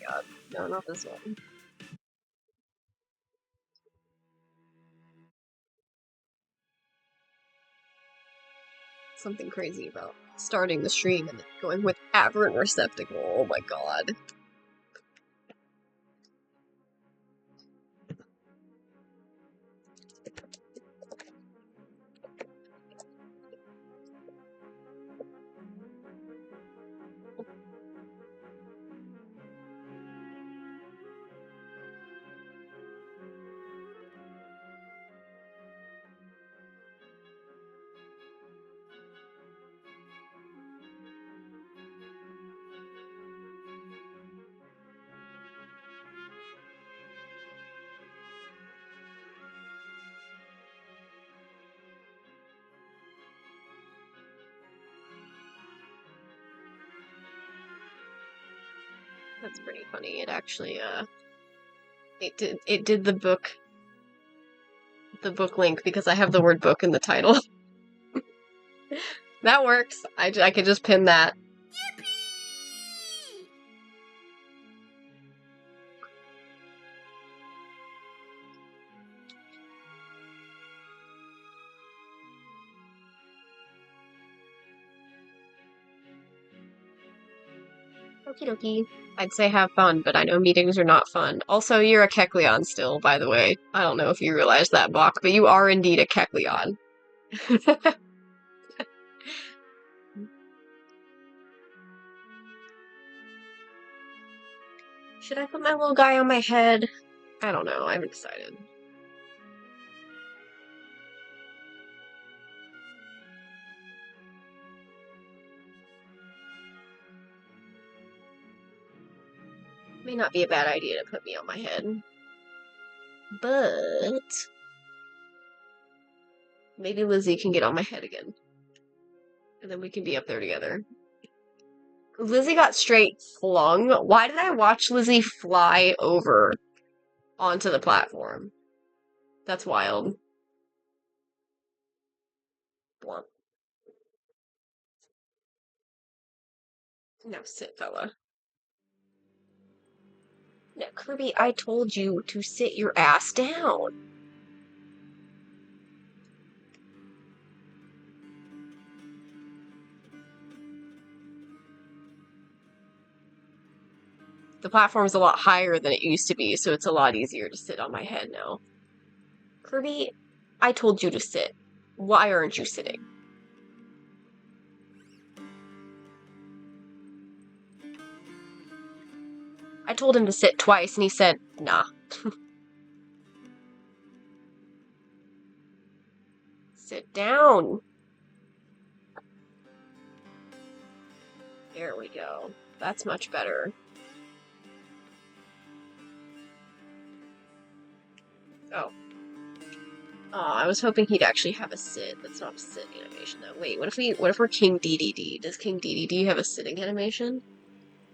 god. No, not this one. Something crazy about starting the stream and then going with aberrant receptacle. Oh my god. That's pretty funny. It actually, it did the book link because I have the word book in the title. That works. I could just pin that. Okie dokie. I'd say have fun, but I know meetings are not fun. Also, you're a Kecleon still, by the way. I don't know if you realized that, Bach, but you are indeed a Kecleon. Should I put my little guy on my head? I don't know. I haven't decided. May not be a bad idea to put me on my head. But maybe Lizzie can get on my head again. And then we can be up there together. Lizzie got straight flung. Why did I watch Lizzie fly over onto the platform? That's wild. Blunt. Now sit, fella. Now, Kirby, I told you to sit your ass down. The platform's a lot higher than it used to be, so it's a lot easier to sit on my head now. Kirby, I told you to sit. Why aren't you sitting? I told him to sit twice, and he said, nah. Sit down. There we go. That's much better. Oh. Oh, I was hoping he'd actually have a sit. That's not a sit animation, though. Wait, what if we're King DDD? Does King DDD have a sitting animation?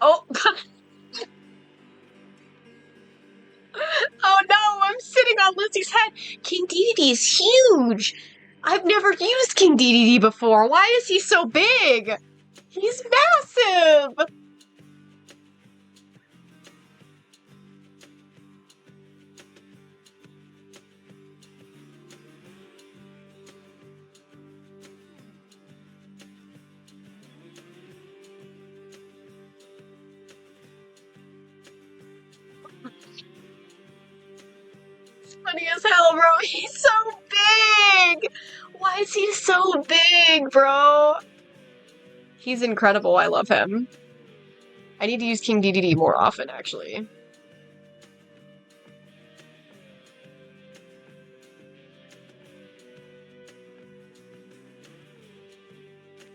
Oh! Oh no, I'm sitting on Lizzie's head! King DDD is huge! I've never used King DDD before! Why is he so big? He's massive! Funny as hell, bro. He's so big! Why is he so big, bro? He's incredible. I love him. I need to use King DDD more often, actually.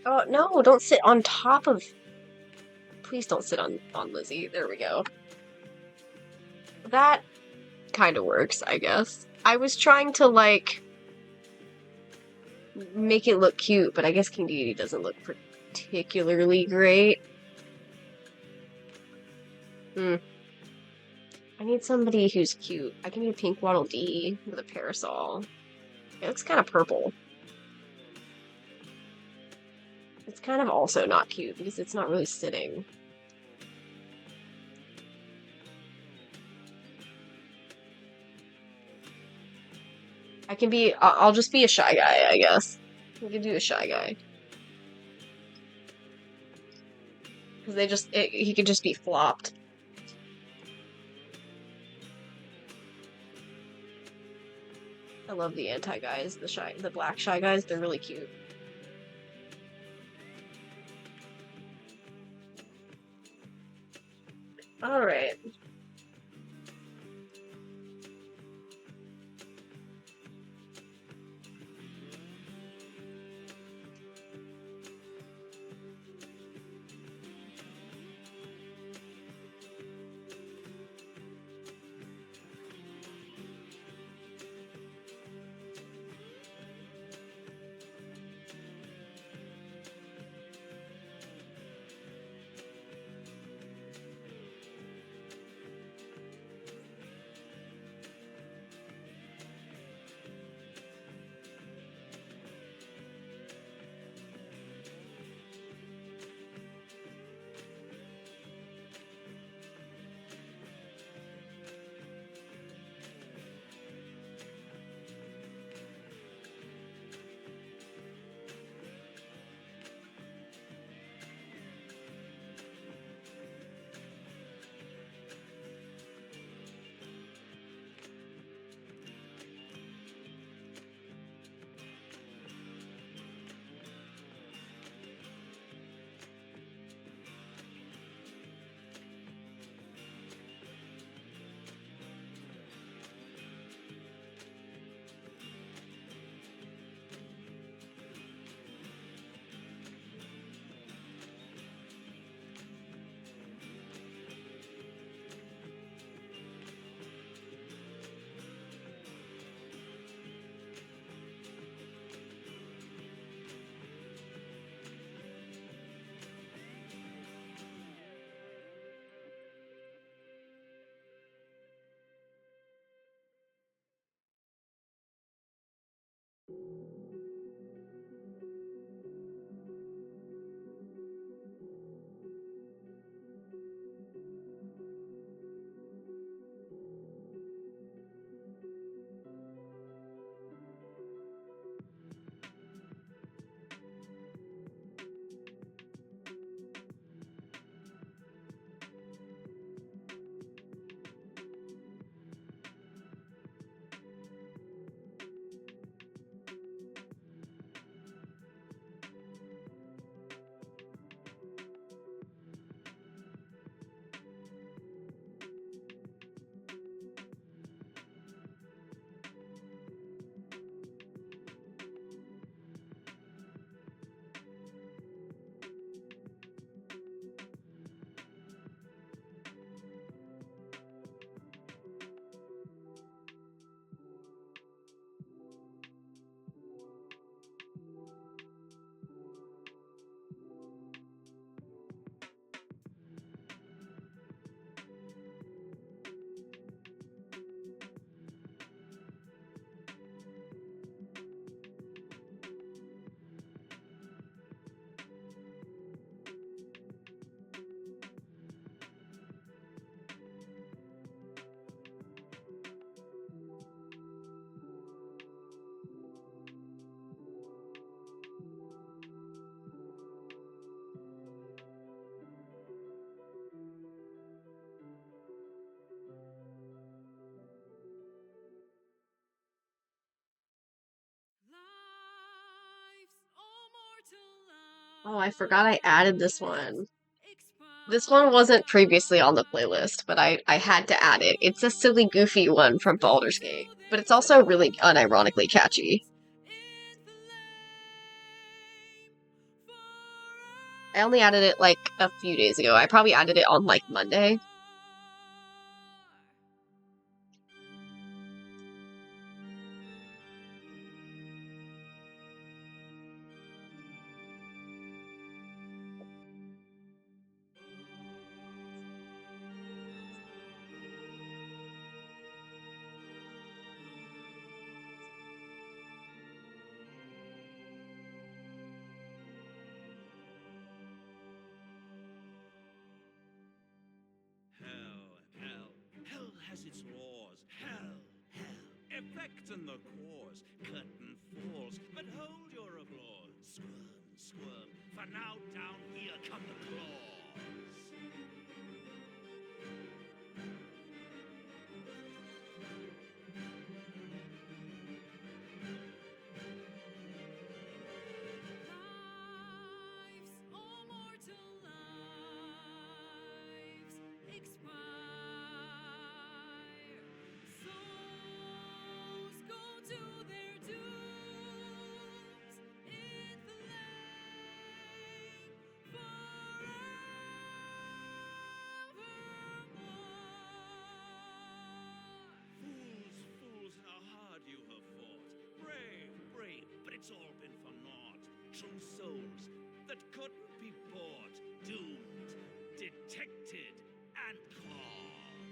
Oh, no, don't sit on top of... Please don't sit on Lizzie. There we go. That kind of works, I guess. I was trying to, like, make it look cute, but I guess King Dedede doesn't look particularly great. I need somebody who's cute. I can do Pink Waddle Dee with a parasol. It looks kind of purple. It's kind of also not cute because it's not really sitting. I can be, I'll just be a shy guy, I guess. We can do a shy guy. Because he could just be flopped. I love the anti-guys, the black shy guys, they're really cute. Alright. Oh, I forgot I added this one. This one wasn't previously on the playlist, but I had to add it. It's a silly, goofy one from Baldur's Gate, but it's also really unironically catchy. I only added it like a few days ago. I probably added it on like Monday. flatten the cores, curtain falls, but hold your applause. Squirm, squirm, for now down here come the claws. Lives, all mortal lives, expire. Souls go to their dooms in the lake forevermore. Fools, fools, how hard you have fought. Brave, brave, but it's all been for naught. True souls that couldn't be bought, doomed, detected, and caught.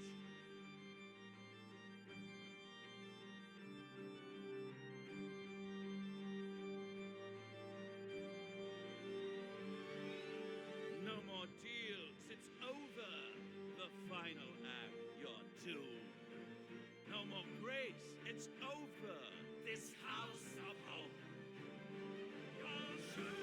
No more deals, it's over. The final act, you're doomed. No more grace, it's over. This house of hope, you're doomed.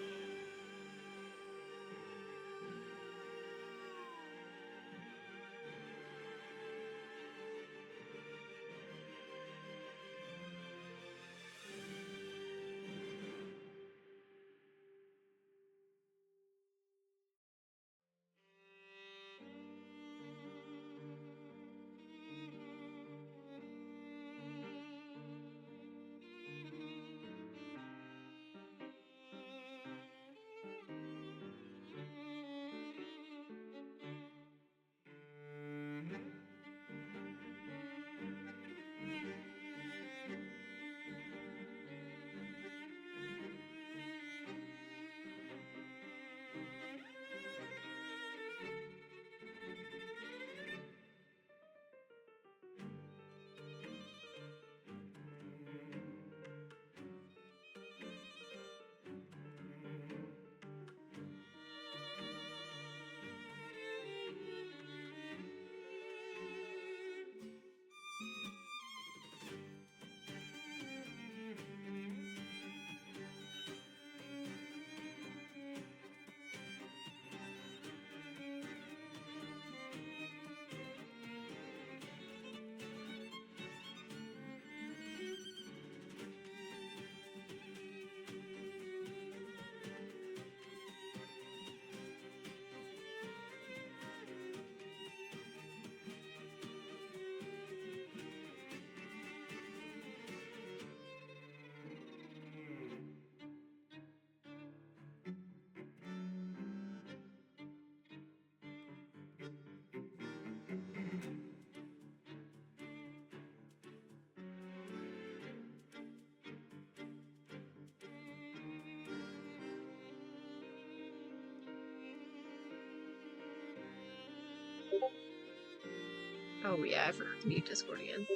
Oh yeah, I forgot to mute Discord again.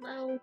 Well,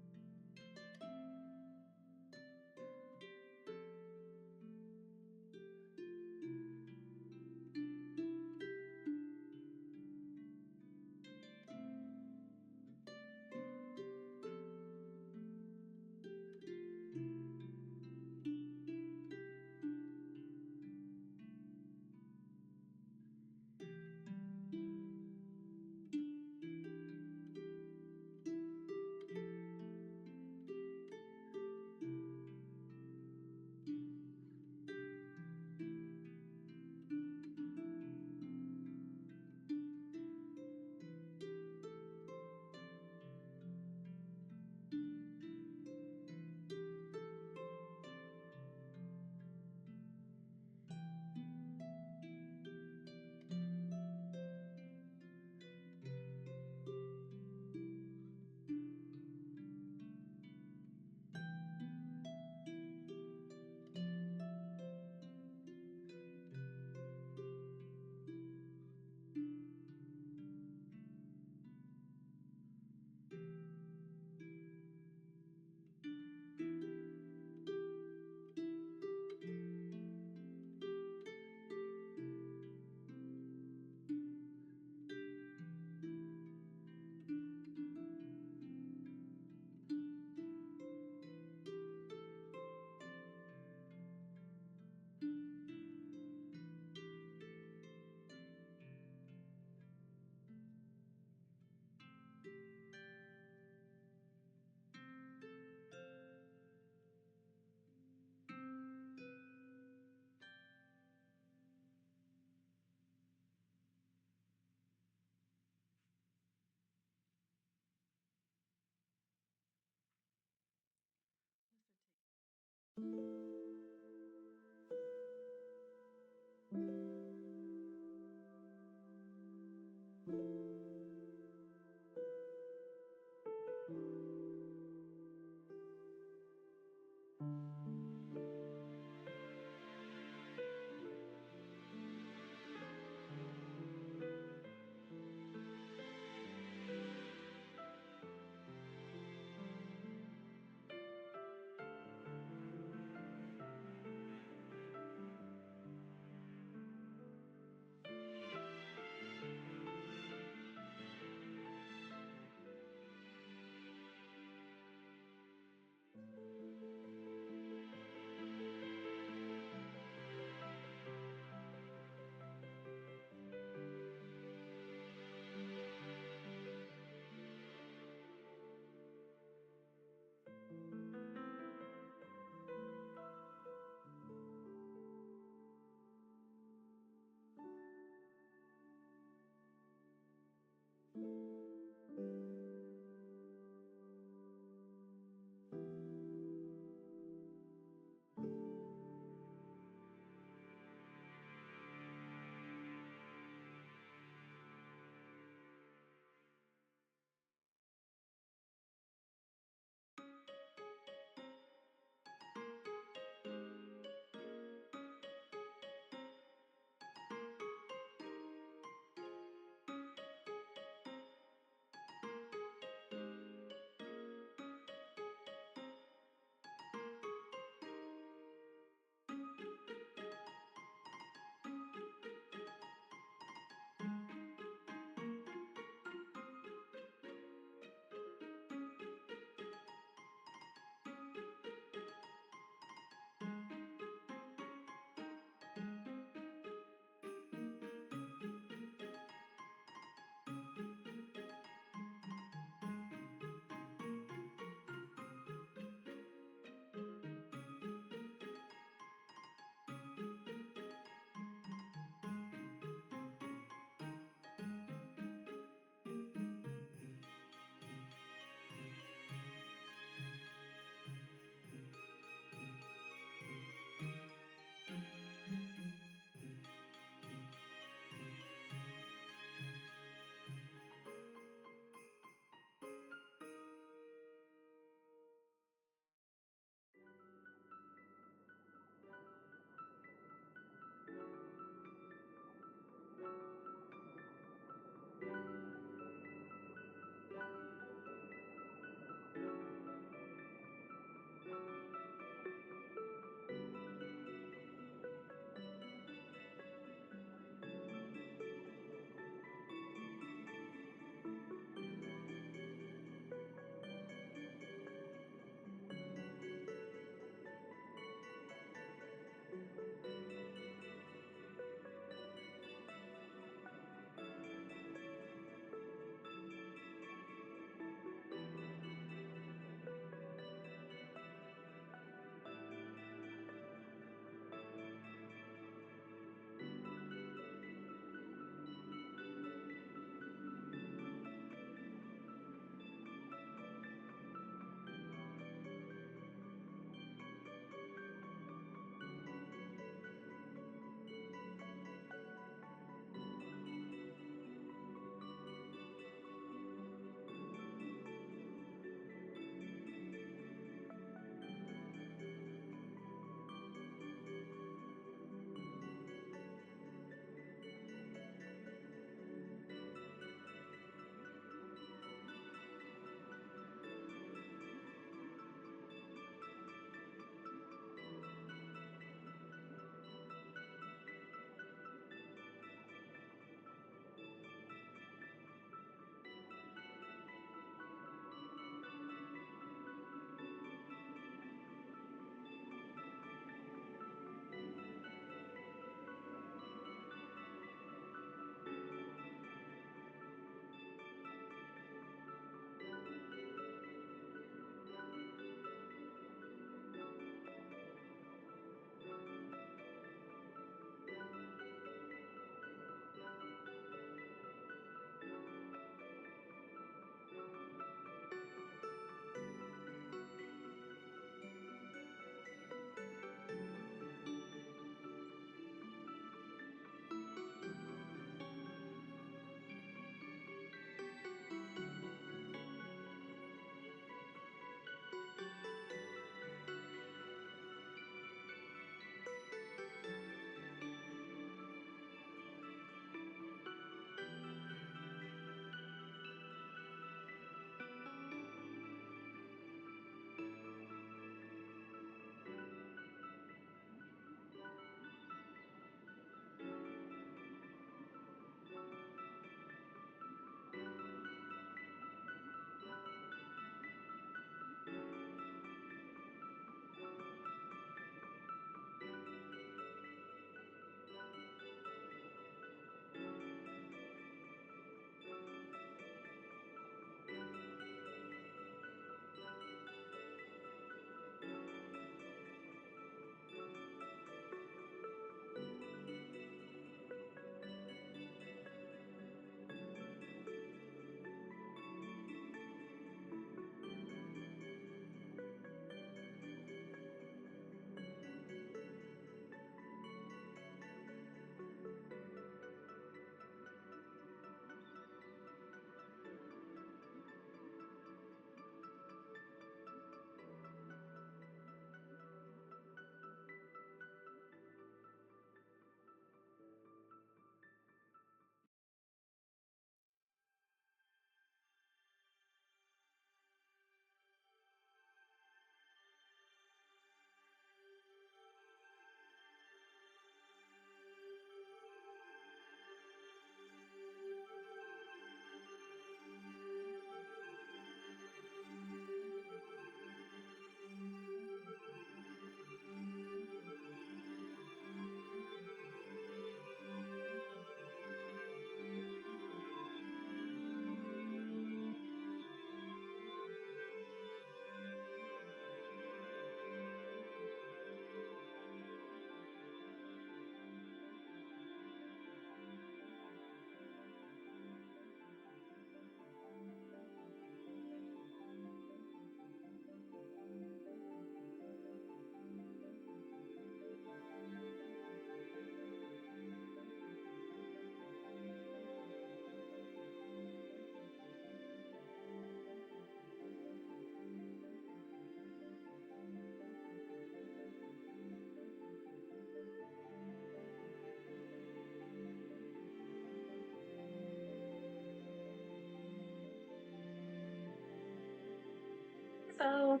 So,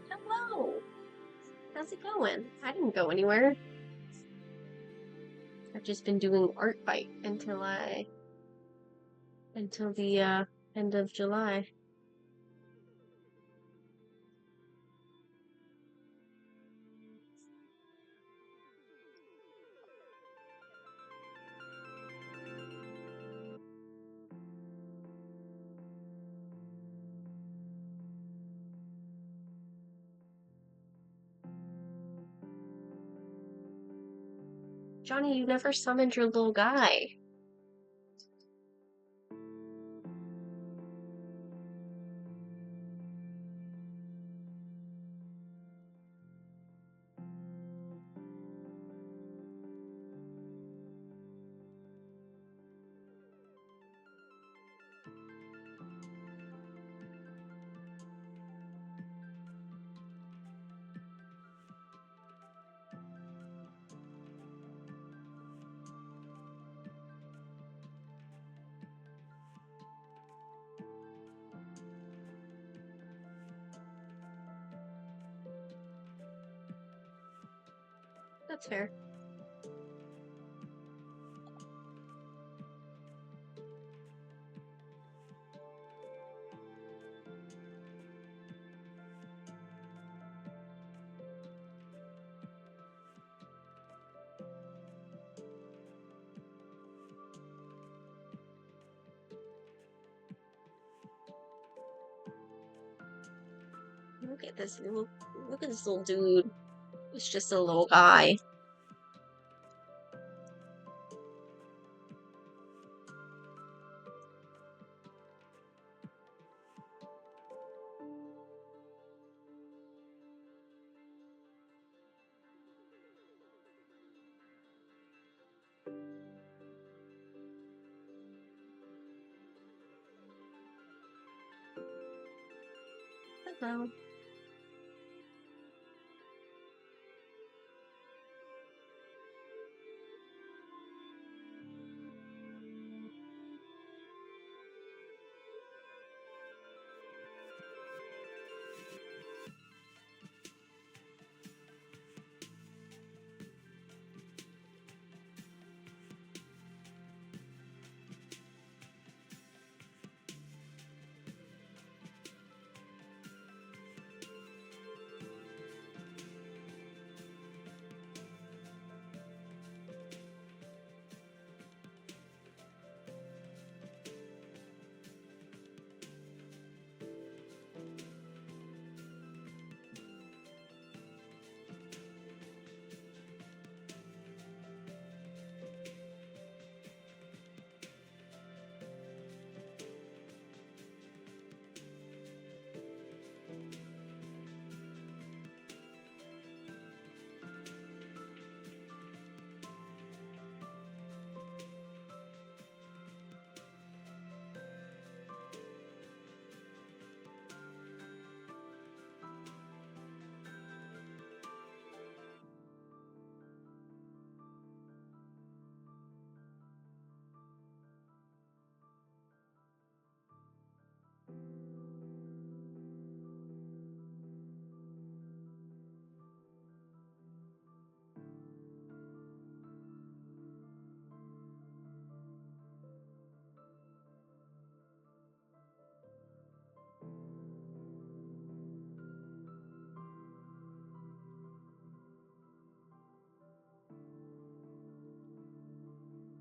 hello. How's it going? I didn't go anywhere. I've just been doing art fight until the end of July. Johnny, you never summoned your little guy. That's fair. Look at this little dude. He's just a little guy. Hello.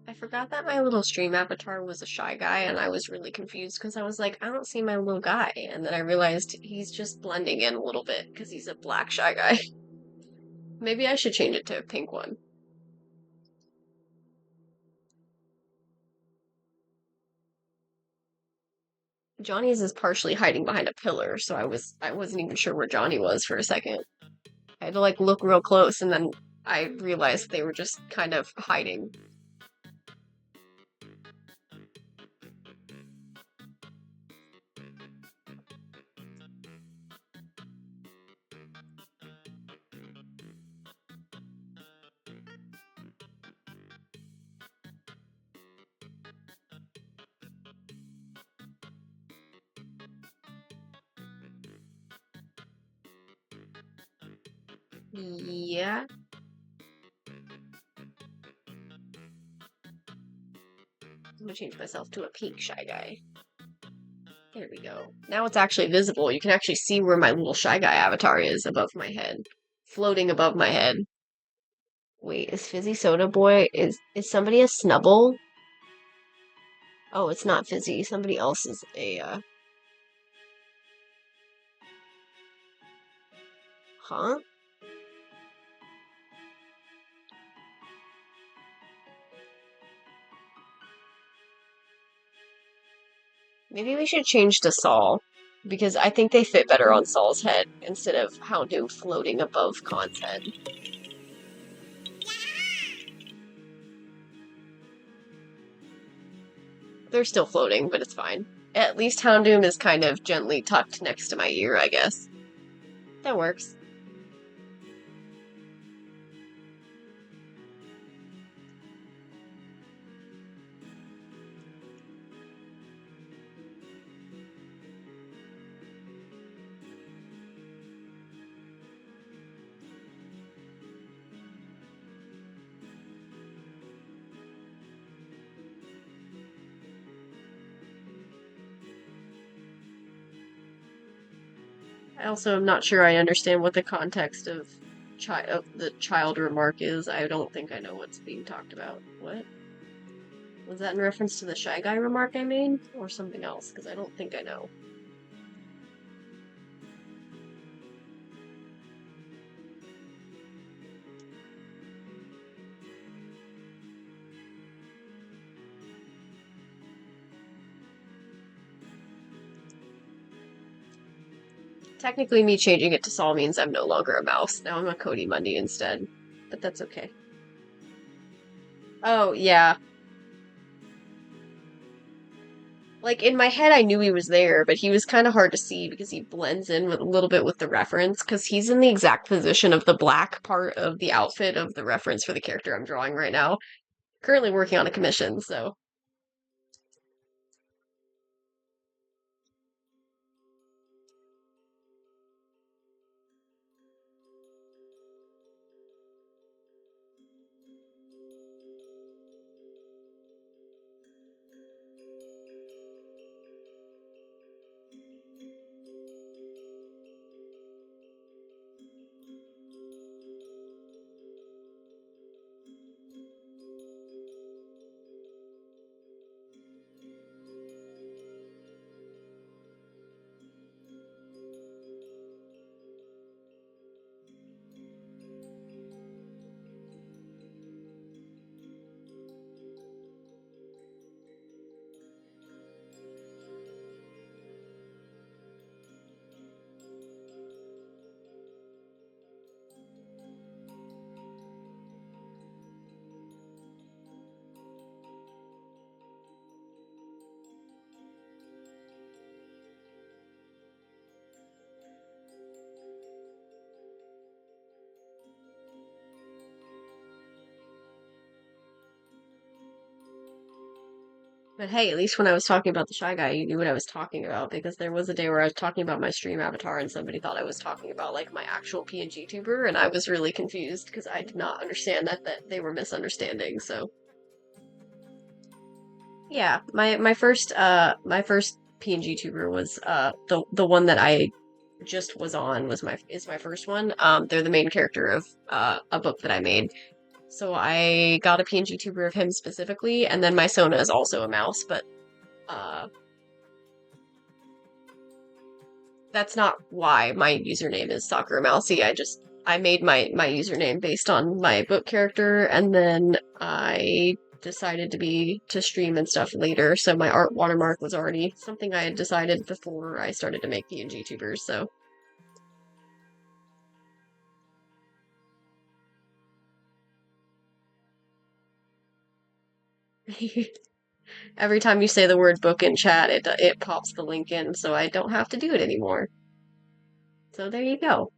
I forgot that my little stream avatar was a shy guy, and I was really confused because I was like, I don't see my little guy. And then I realized he's just blending in a little bit because he's a black shy guy. Maybe I should change it to a pink one. Johnny's is partially hiding behind a pillar, so I wasn't even sure where Johnny was for a second. I had to like look real close, and then I realized they were just kind of hiding. Yeah. I'm gonna change myself to a pink Shy Guy. There we go. Now it's actually visible. You can actually see where my little Shy Guy avatar is above my head. Floating above my head. Wait, is Fizzy Soda Boy, is somebody a Snubble? Oh, it's not Fizzy. Somebody else is a, huh? Maybe we should change to Saul, because I think they fit better on Saul's head instead of Houndoom floating above Khan's head. They're still floating, but it's fine. At least Houndoom is kind of gently tucked next to my ear, I guess. That works. I also am not sure I understand what the context of the child remark is. I don't think I know what's being talked about. What? Was that in reference to the Shy Guy remark I made? Or something else? Because I don't think I know. Technically, me changing it to Saul means I'm no longer a mouse. Now I'm a Cody Mundy instead. But that's okay. Oh, yeah. Like, in my head, I knew he was there, but he was kind of hard to see because he blends in with a little bit with the reference, because he's in the exact position of the black part of the outfit of the reference for the character I'm drawing right now. Currently working on a commission, so. But hey, at least when I was talking about the Shy Guy, you knew what I was talking about, because there was a day where I was talking about my stream avatar and somebody thought I was talking about like my actual PNG tuber, and I was really confused because I did not understand that they were misunderstanding. So yeah, my first PNG tuber was the one that I just was on was my first one. They're the main character of a book that I made. So I got a PNG tuber of him specifically, and then my Sona is also a mouse, but uh that's not why my username is Sakura Mousy. I made my username based on my book character, and then I decided to stream and stuff later. So my art watermark was already something I had decided before I started to make PNG tubers. So every time you say the word book in chat, it pops the link in, so I don't have to do it anymore. So there you go.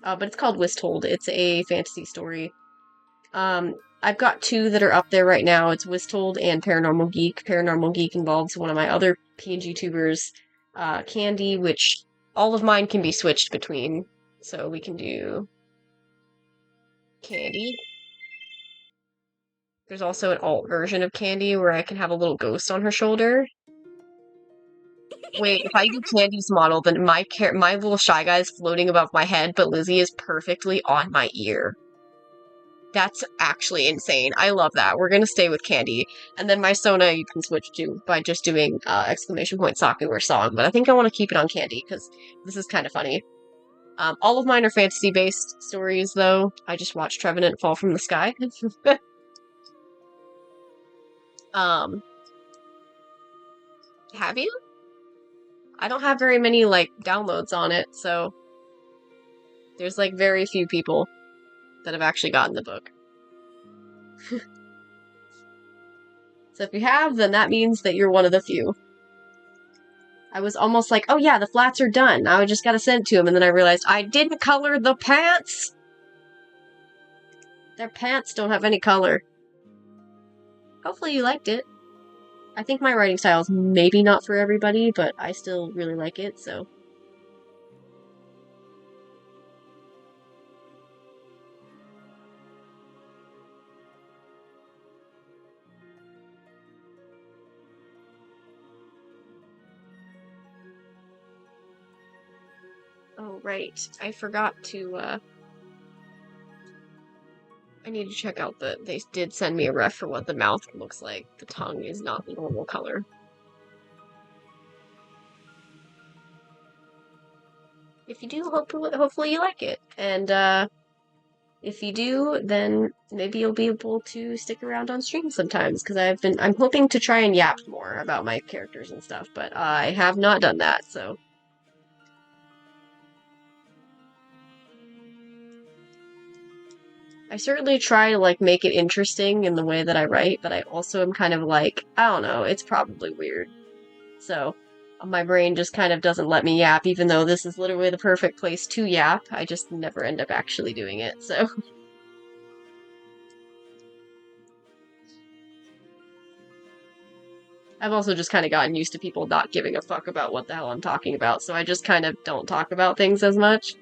But it's called Wisthold. It's a fantasy story. I've got two that are up there right now. It's Wisthold and Paranormal Geek. Paranormal Geek involves one of my other PNG tubers, Candy, which All of mine can be switched between, so we can do Candy. There's also an alt version of Candy where I can have a little ghost on her shoulder. Wait, if I do Candy's model, then my little Shy Guy is floating above my head, but Lizzie is perfectly on my ear. That's actually insane. I love that. We're gonna stay with Candy. And then my Sona you can switch to by just doing exclamation point Saku or song, but I think I want to keep it on Candy because this is kind of funny. All of mine are fantasy-based stories, though. I just watched Trevenant fall from the sky. Have you? I don't have very many, like, downloads on it, so there's, like, very few people that have actually gotten the book. So if you have, then that means that you're one of the few. I was almost like, oh yeah, the flats are done. Now I just gotta send it to him, and then I realized I didn't color the pants! Their pants don't have any color. Hopefully you liked it. I think my writing style is maybe not for everybody, but I still really like it, so. Oh, right. I forgot to, I need to check out they did send me a ref for what the mouth looks like. The tongue is not the normal color. If you do, hopefully you like it. And, if you do, then maybe you'll be able to stick around on stream sometimes, because I'm hoping to try and yap more about my characters and stuff, but I have not done that, so. I certainly try to, like, make it interesting in the way that I write, but I also am kind of like, I don't know, it's probably weird. So, my brain just kind of doesn't let me yap, even though this is literally the perfect place to yap. I just never end up actually doing it, so. I've also just kind of gotten used to people not giving a fuck about what the hell I'm talking about, so I just kind of don't talk about things as much.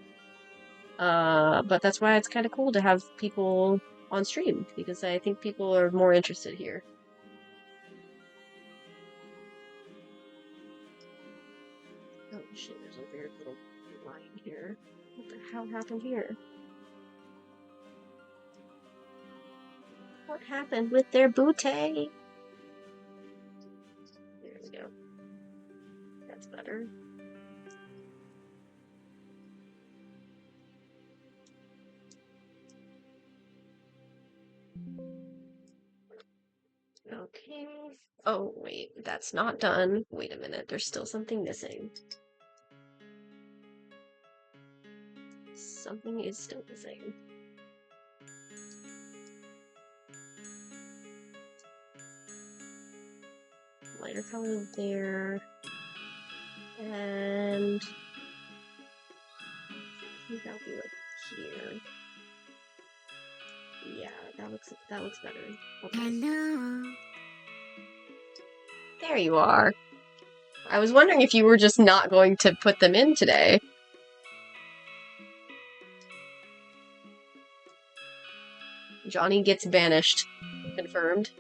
But that's why it's kind of cool to have people on stream, because I think people are more interested here. Oh shit, there's a weird little line here. What the hell happened here? What happened with their booty? There we go. That's better. Okay. Oh, wait, that's not done. Wait a minute, there's still something missing. Something is still missing. Lighter color there. And I think that'll be like here. Yeah, that looks better. Okay. Hello. There you are. I was wondering if you were just not going to put them in today. Johnny gets banished. Confirmed.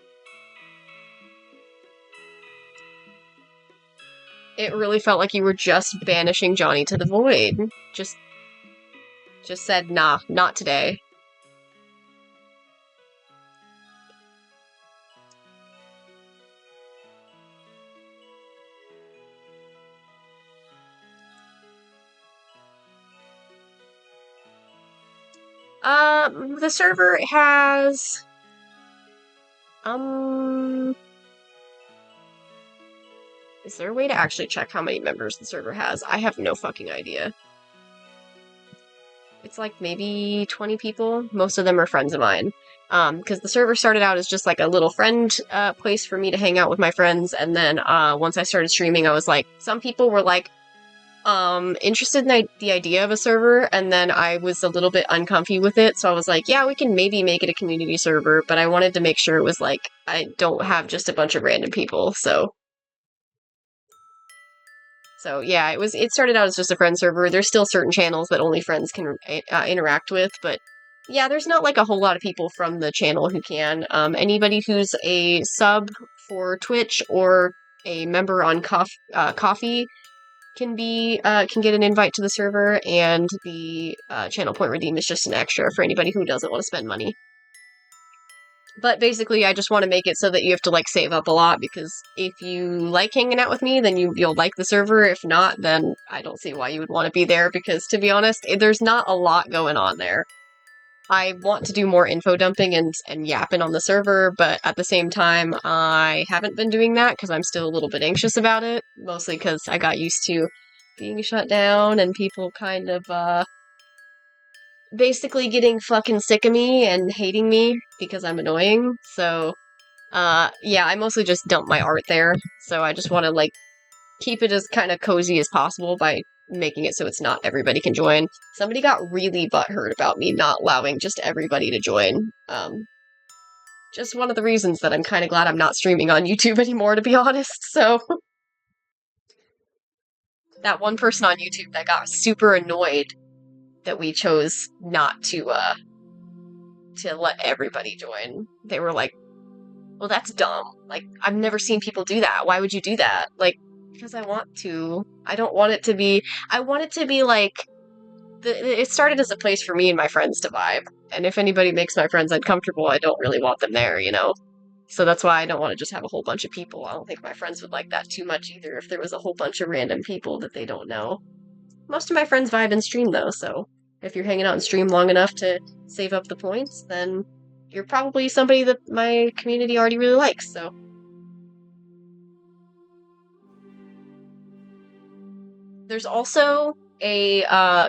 It really felt like you were just banishing Johnny to the void. Just said, nah, not today. The server has... Is there a way to actually check how many members the server has? I have no fucking idea. It's like maybe 20 people. Most of them are friends of mine. Because the server started out as just like a little friend place for me to hang out with my friends, and then once I started streaming, I was like, some people were like, interested in the idea of a server, and then I was a little bit uncomfy with it, so I was like, yeah, we can maybe make it a community server, but I wanted to make sure it was like, I don't have just a bunch of random people, so So yeah, it started out as just a friend server. There's still certain channels that only friends can interact with, but yeah, there's not like a whole lot of people from the channel who can. Anybody who's a sub for Twitch or a member on Coffee can get an invite to the server, and the channel point redeem is just an extra for anybody who doesn't want to spend money. But basically, I just want to make it so that you have to like save up a lot, because if you like hanging out with me, then you'll like the server. If not, then I don't see why you would want to be there, because to be honest, there's not a lot going on there. I want to do more info dumping and yapping on the server, but at the same time, I haven't been doing that because I'm still a little bit anxious about it, mostly because I got used to being shut down and people kind of basically getting fucking sick of me and hating me because I'm annoying. So yeah, I mostly just dump my art there. So I just want to like keep it as kind of cozy as possible by making it so it's not everybody can join. Somebody got really butthurt about me not allowing just everybody to join. Just one of the reasons that I'm kind of glad I'm not streaming on YouTube anymore, to be honest. So that one person on YouTube that got super annoyed that we chose not to let everybody join. They were like, well, that's dumb. Like, I've never seen people do that. Why would you do that? Like, because I want to. I don't want it to be. I want it to be like. It started as a place for me and my friends to vibe. And if anybody makes my friends uncomfortable, I don't really want them there, you know? So that's why I don't want to just have a whole bunch of people. I don't think my friends would like that too much either if there was a whole bunch of random people that they don't know. Most of my friends vibe in stream, though, so if you're hanging out in stream long enough to save up the points, then you're probably somebody that my community already really likes, so. There's also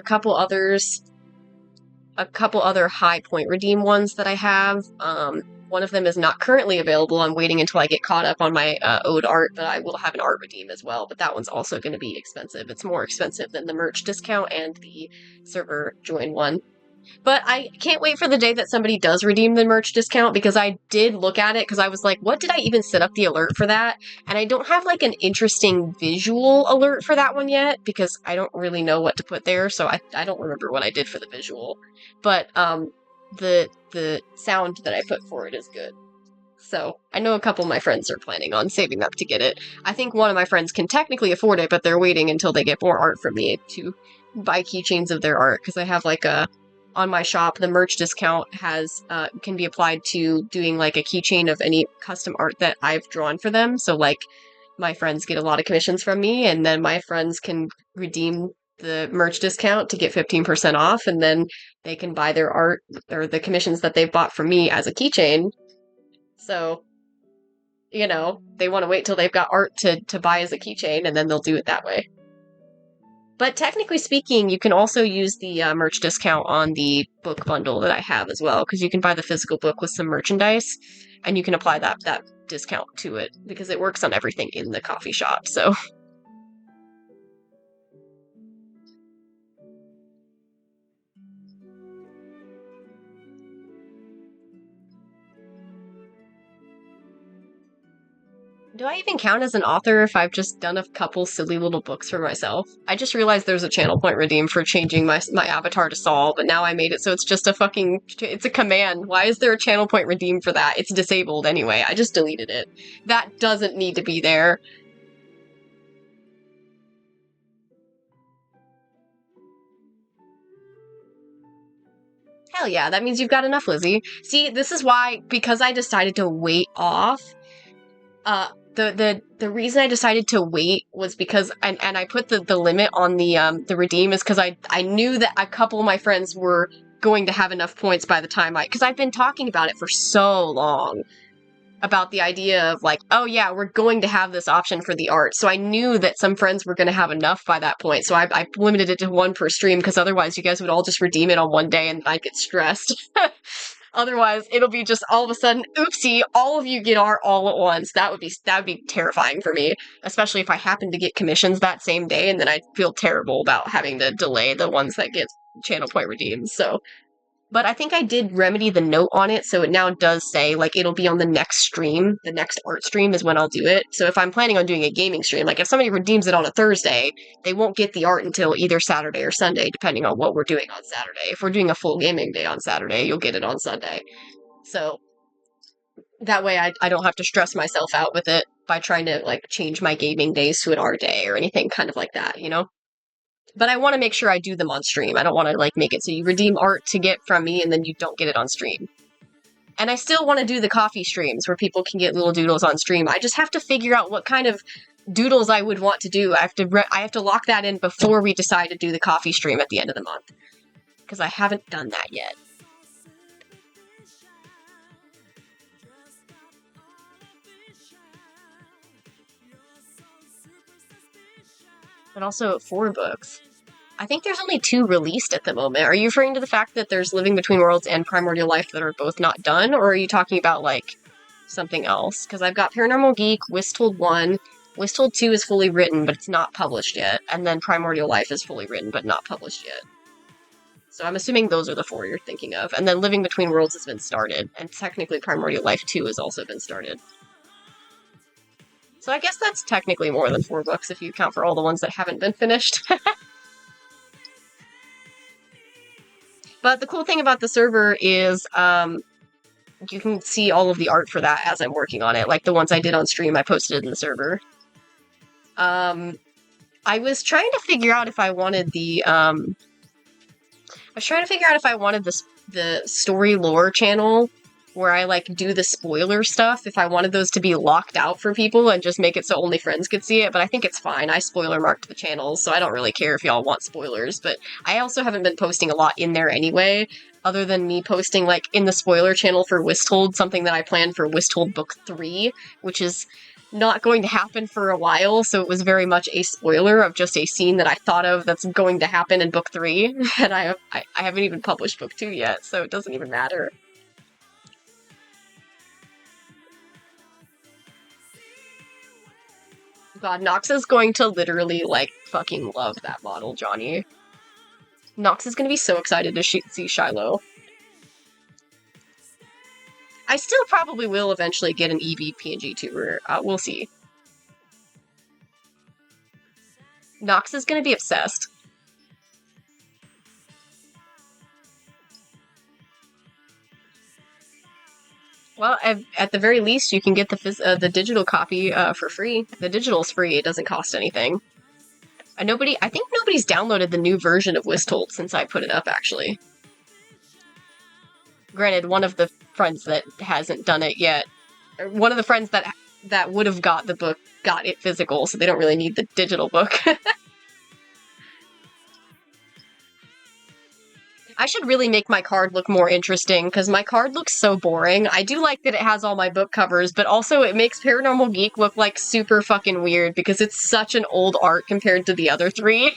couple other high point redeem ones that I have. One of them is not currently available. I'm waiting until I get caught up on my ode art, but I will have an art redeem as well. But that one's also going to be expensive. It's more expensive than the merch discount and the server join one. But I can't wait for the day that somebody does redeem the merch discount, because I did look at it because I was like, what did I even set up the alert for that? And I don't have like an interesting visual alert for that one yet because I don't really know what to put there. So I don't remember what I did for the visual. But the sound that I put for it is good. So I know a couple of my friends are planning on saving up to get it. I think one of my friends can technically afford it, but they're waiting until they get more art from me to buy keychains of their art, because I have like on my shop, the merch discount has can be applied to doing like a keychain of any custom art that I've drawn for them. So like my friends get a lot of commissions from me, and then my friends can redeem the merch discount to get 15% off, and then they can buy their art or the commissions that they've bought from me as a keychain. So, you know, they want to wait till they've got art to buy as a keychain, and then they'll do it that way. But technically speaking, you can also use the merch discount on the book bundle that I have as well, because you can buy the physical book with some merchandise, and you can apply that discount to it, because it works on everything in the coffee shop, so. Do I even count as an author if I've just done a couple silly little books for myself? I just realized there's a channel point redeem for changing my avatar to Saul, but now I made it so it's just it's a command. Why is there a channel point redeem for that? It's disabled anyway. I just deleted it. That doesn't need to be there. Hell yeah, that means you've got enough, Lizzie. See, this is why, because I decided to wait off, the reason I decided to wait was because, and I put the limit on the redeem, is because I knew that a couple of my friends were going to have enough points by the time because I've been talking about it for so long, about the idea of like, oh yeah, we're going to have this option for the art. So I knew that some friends were going to have enough by that point. So I limited it to one per stream, because otherwise you guys would all just redeem it on one day and I'd get stressed. Otherwise, it'll be just all of a sudden, oopsie, all of you get art all at once. That would be terrifying for me, especially if I happen to get commissions that same day, and then I'd feel terrible about having to delay the ones that get channel point redeems. So But I think I did remedy the note on it, so it now does say, like, it'll be on the next stream. The next art stream is when I'll do it. So if I'm planning on doing a gaming stream, like, if somebody redeems it on a Thursday, they won't get the art until either Saturday or Sunday, depending on what we're doing on Saturday. If we're doing a full gaming day on Saturday, you'll get it on Sunday. So that way I don't have to stress myself out with it by trying to, like, change my gaming days to an art day or anything kind of like that, you know? But I want to make sure I do them on stream. I don't want to, like, make it so you redeem art to get from me and then you don't get it on stream. And I still want to do the coffee streams where people can get little doodles on stream. I just have to figure out what kind of doodles I would want to do. I have to lock that in before we decide to do the coffee stream at the end of the month. Because I haven't done that yet. But also 4 books. I think there's only 2 released at the moment. Are you referring to the fact that there's Living Between Worlds and Primordial Life that are both not done? Or are you talking about, like, something else? Because I've got Paranormal Geek, Wisttold 1, Wisttold 2 is fully written, but it's not published yet. And then Primordial Life is fully written, but not published yet. So I'm assuming those are the 4 you're thinking of. And then Living Between Worlds has been started. And technically Primordial Life 2 has also been started. So I guess that's technically more than 4 books if you count for all the ones that haven't been finished. But the cool thing about the server is you can see all of the art for that as I'm working on it. Like the ones I did on stream, I posted in the server. I was trying to figure out if I wanted the the story lore channel where I, like, do the spoiler stuff, if I wanted those to be locked out for people and just make it so only friends could see it, but I think it's fine. I spoiler marked the channels, so I don't really care if y'all want spoilers, but I also haven't been posting a lot in there anyway, other than me posting, like, in the spoiler channel for Wisttold, something that I planned for Wisttold Book 3, which is not going to happen for a while, so it was very much a spoiler of just a scene that I thought of that's going to happen in Book 3, and I haven't even published Book 2 yet, so it doesn't even matter. God, Nox is going to literally, like, fucking love that model, Johnny. Nox is gonna be so excited to see Shiloh. I still probably will eventually get an Eevee PNG tuber. We'll see. Nox is gonna be obsessed. Well, at the very least, you can get the digital copy for free. The digital's free; it doesn't cost anything. I think nobody's downloaded the new version of Wisttold since I put it up, actually. Granted, one of the friends that hasn't done it yet, or one of the friends that would have got the book got it physical, so they don't really need the digital book. I should really make my card look more interesting, because my card looks so boring. I do like that it has all my book covers, but also it makes Paranormal Geek look, like, super fucking weird, because it's such an old art compared to the other 3.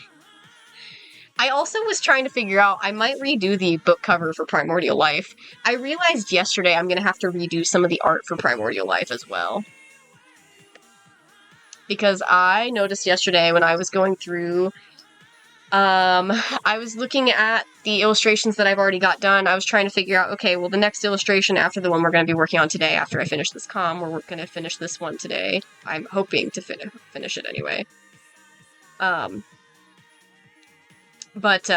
I also was trying to figure out, I might redo the book cover for Primordial Life. I realized yesterday I'm gonna have to redo some of the art for Primordial Life as well. Because I noticed yesterday when I was going through I was looking at the illustrations that I've already got done. I was trying to figure out, okay, well, the next illustration after the one we're going to be working on today, after I finish this comm, we're going to finish this one today. I'm hoping to finish it anyway. But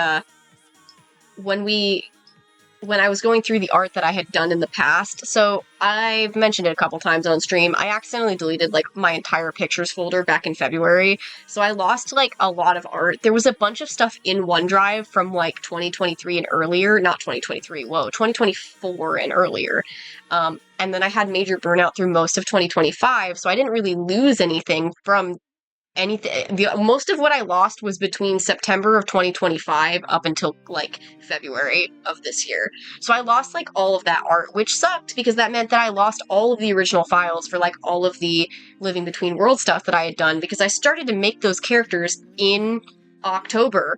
when I was going through the art that I had done in the past, so I've mentioned it a couple times on stream, I accidentally deleted, like, my entire pictures folder back in February, so I lost, like, a lot of art. There was a bunch of stuff in OneDrive from, like, 2023 and earlier, not 2023, whoa, 2024 and earlier, and then I had major burnout through most of 2025, so I didn't really lose anything from anything. Most of what I lost was between September of 2025 up until, like, February of this year. So I lost, like, all of that art, which sucked because that meant that I lost all of the original files for, like, all of the Living Between Worlds stuff that I had done, because I started to make those characters in October.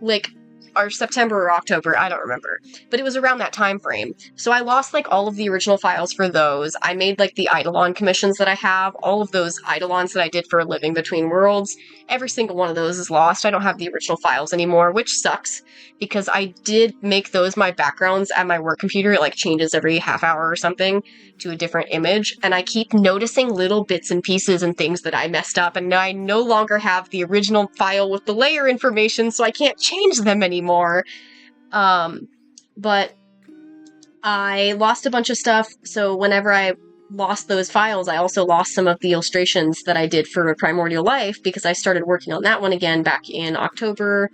Like, or September or October, I don't remember. But it was around that time frame. So I lost like all of the original files for those. I made like the Eidolon commissions that I have, all of those Eidolons that I did for Living Between Worlds. Every single one of those is lost. I don't have the original files anymore, which sucks because I did make those my backgrounds at my work computer. It like changes every half hour or something to a different image, and I keep noticing little bits and pieces and things that I messed up, and I no longer have the original file with the layer information, so I can't change them anymore. But I lost a bunch of stuff, so whenever I lost those files, I also lost some of the illustrations that I did for Primordial Life, because I started working on that one again back in October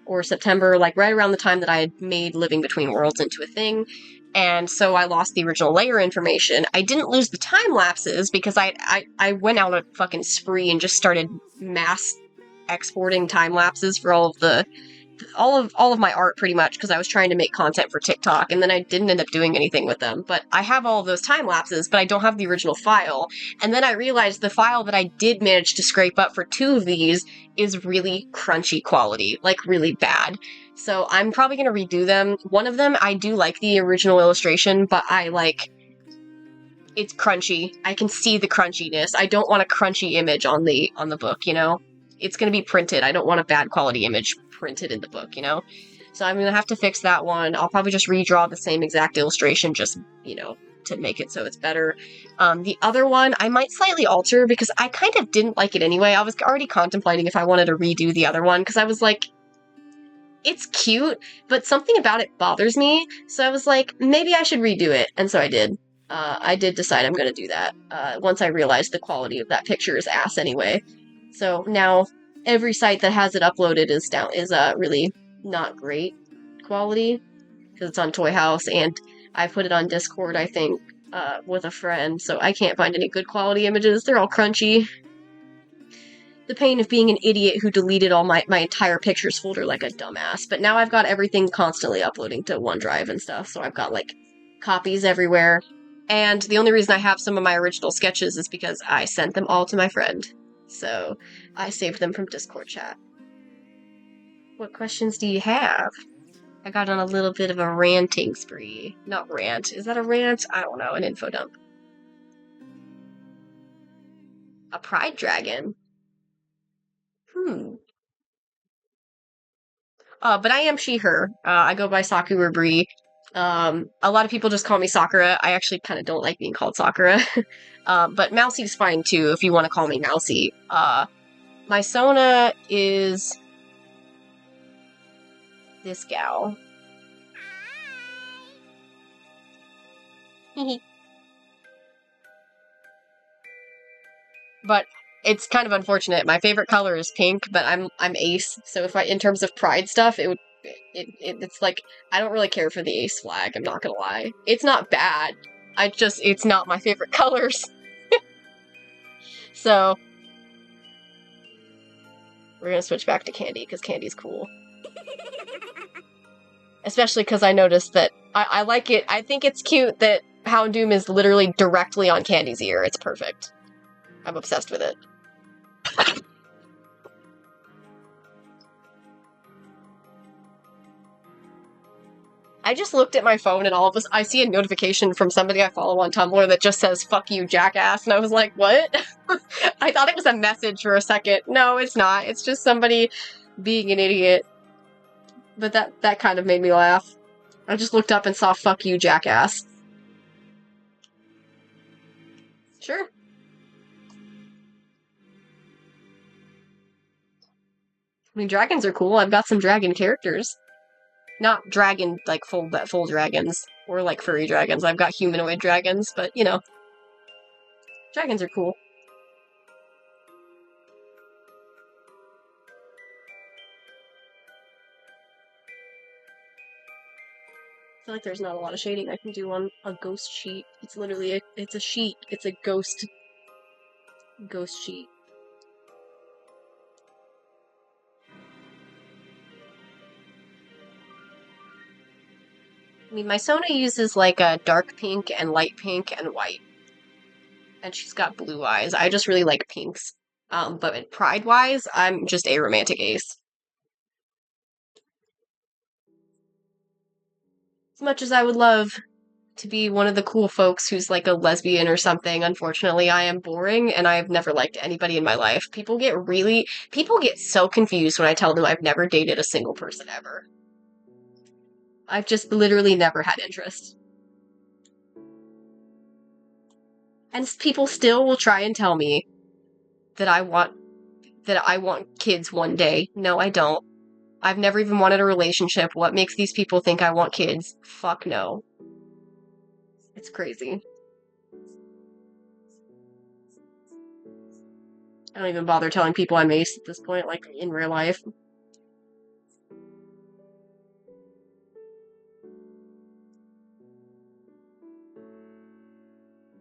or September, like right around the time that I had made Living Between Worlds into a thing. And so I lost the original layer information. I didn't lose the time lapses because I went out a fucking spree and just started mass exporting time lapses for all of my art pretty much, because I was trying to make content for TikTok, and then I didn't end up doing anything with them. But I have all of those time lapses, but I don't have the original file. And then I realized the file that I did manage to scrape up for 2 of these is really crunchy quality, like really bad. So I'm probably going to redo them. One of them, I do like the original illustration, but it's crunchy. I can see the crunchiness. I don't want a crunchy image on the book, you know? It's going to be printed. I don't want a bad quality image printed in the book, you know? So I'm going to have to fix that one. I'll probably just redraw the same exact illustration, just, you know, to make it so it's better. The other one, I might slightly alter because I kind of didn't like it anyway. I was already contemplating if I wanted to redo the other one because I was like, it's cute, but something about it bothers me. So I was like, maybe I should redo it. And so I did. I did decide I'm going to do that once I realized the quality of that picture is ass anyway. So now every site that has it uploaded is really not great quality because it's on Toy House, and I put it on Discord, I think, with a friend, so I can't find any good quality images. They're all crunchy. The pain of being an idiot who deleted all my entire pictures folder like a dumbass. But now I've got everything constantly uploading to OneDrive and stuff, so I've got like copies everywhere. And the only reason I have some of my original sketches is because I sent them all to my friend. So I saved them from Discord chat. What questions do you have? I got on a little bit of a ranting spree. Not rant. Is that a rant? I don't know. An info dump. A pride dragon? But I am she, her. I go by Sakura Brie. A lot of people just call me Sakura. I actually kind of don't like being called Sakura. But Mousie's fine too, if you want to call me Mousie. My Sona is this gal. But it's kind of unfortunate. My favorite color is pink, but I'm ace. So if in terms of pride stuff, it's like I don't really care for the ace flag. I'm not gonna lie. It's not bad. It's not my favorite colors. So we're gonna switch back to Candy because Candy's cool. Especially because I noticed that I like it. I think it's cute that Houndoom is literally directly on Candy's ear. It's perfect. I'm obsessed with it. I just looked at my phone and all of us, I see a notification from somebody I follow on Tumblr that just says, "Fuck you, jackass." And I was like, what? I thought it was a message for a second. No, it's not. It's just somebody being an idiot. But that kind of made me laugh. I just looked up and saw, "Fuck you, jackass." Sure. I mean, dragons are cool. I've got some dragon characters. Not dragon, like, full dragons. Or, like, furry dragons. I've got humanoid dragons, but, you know. Dragons are cool. I feel like there's not a lot of shading I can do on a ghost sheet. It's literally it's a sheet. It's a ghost sheet. I mean, my Sona uses like a dark pink and light pink and white. And she's got blue eyes. I just really like pinks. But pride-wise, I'm just a romantic ace. As much as I would love to be one of the cool folks who's like a lesbian or something, unfortunately, I am boring and I've never liked anybody in my life. People get so confused when I tell them I've never dated a single person ever. I've just literally never had interest. And people still will try and tell me that I want kids one day. No, I don't. I've never even wanted a relationship. What makes these people think I want kids? Fuck no. It's crazy. I don't even bother telling people I'm ace at this point, like in real life.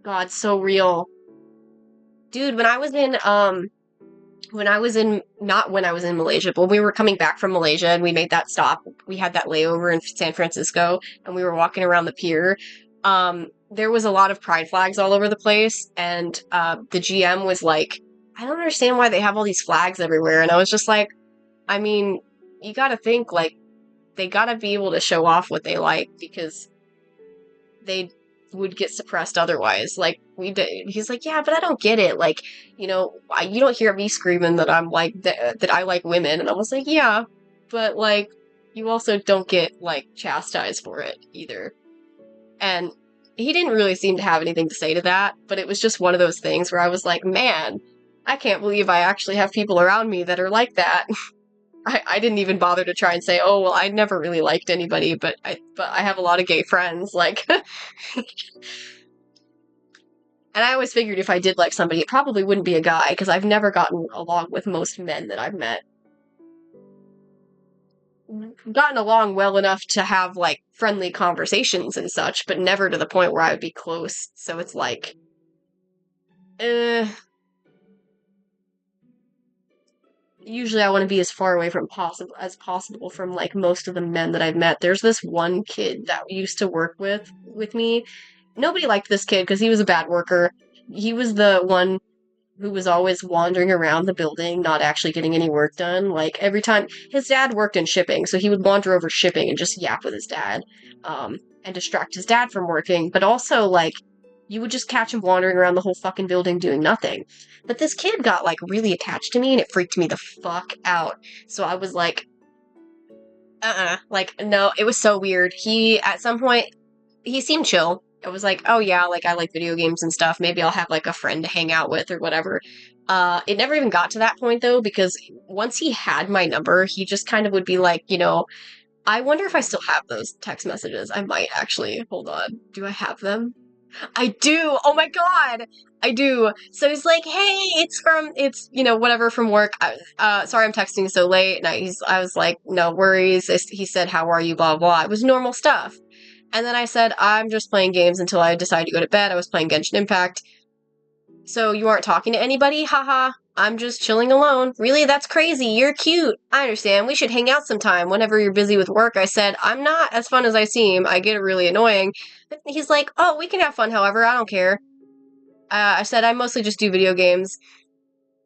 God, so real. Dude, not when I was in Malaysia, but when we were coming back from Malaysia and we made that stop, we had that layover in San Francisco and we were walking around the pier. There was a lot of pride flags all over the place, and the GM was like, I don't understand why they have all these flags everywhere. And I was just like, I mean, you gotta think, like, they gotta be able to show off what they like because they would get suppressed otherwise. Like, he's like, yeah, but I don't get it. Like, you don't hear me screaming that I'm like, that I like women. And I was like, yeah, but like, you also don't get like chastised for it either. And he didn't really seem to have anything to say to that, but it was just one of those things where I was like, man, I can't believe I actually have people around me that are like that. I didn't even bother to try and say, oh, well, I never really liked anybody, but I have a lot of gay friends, like, and I always figured if I did like somebody, it probably wouldn't be a guy, because I've never gotten along with most men that I've met. Gotten along well enough to have, like, friendly conversations and such, but never to the point where I would be close, so it's like, eh. Usually I want to be as far away from as possible from like most of the men that I've met. There's this one kid that used to work with me. Nobody liked this kid because he was a bad worker. He was the one who was always wandering around the building, not actually getting any work done. Like every time his dad worked in shipping, so he would wander over shipping and just yap with his dad, and distract his dad from working. But also, like, you would just catch him wandering around the whole fucking building doing nothing. But this kid got like really attached to me, and it freaked me the fuck out. So I was like, like, no, it was so weird. He at some point he seemed chill. I was like, oh yeah, like I like video games and stuff. Maybe I'll have like a friend to hang out with or whatever. It never even got to that point though, because once he had my number, he just kind of would be like, I wonder if I still have those text messages. I might actually. Hold on. Do I have them? I do. Oh my god. I do. So he's like, "Hey, it's whatever from work. Sorry I'm texting so late." And I was like, "No worries." He said, "How are you?" Blah blah. It was normal stuff. And then I said, "I'm just playing games until I decide to go to bed." I was playing Genshin Impact. So you aren't talking to anybody? Haha. I'm just chilling alone. Really? That's crazy. You're cute. I understand. We should hang out sometime whenever you're busy with work. I said, I'm not as fun as I seem. I get really annoying. He's like, oh, we can have fun, however. I don't care. I said, I mostly just do video games.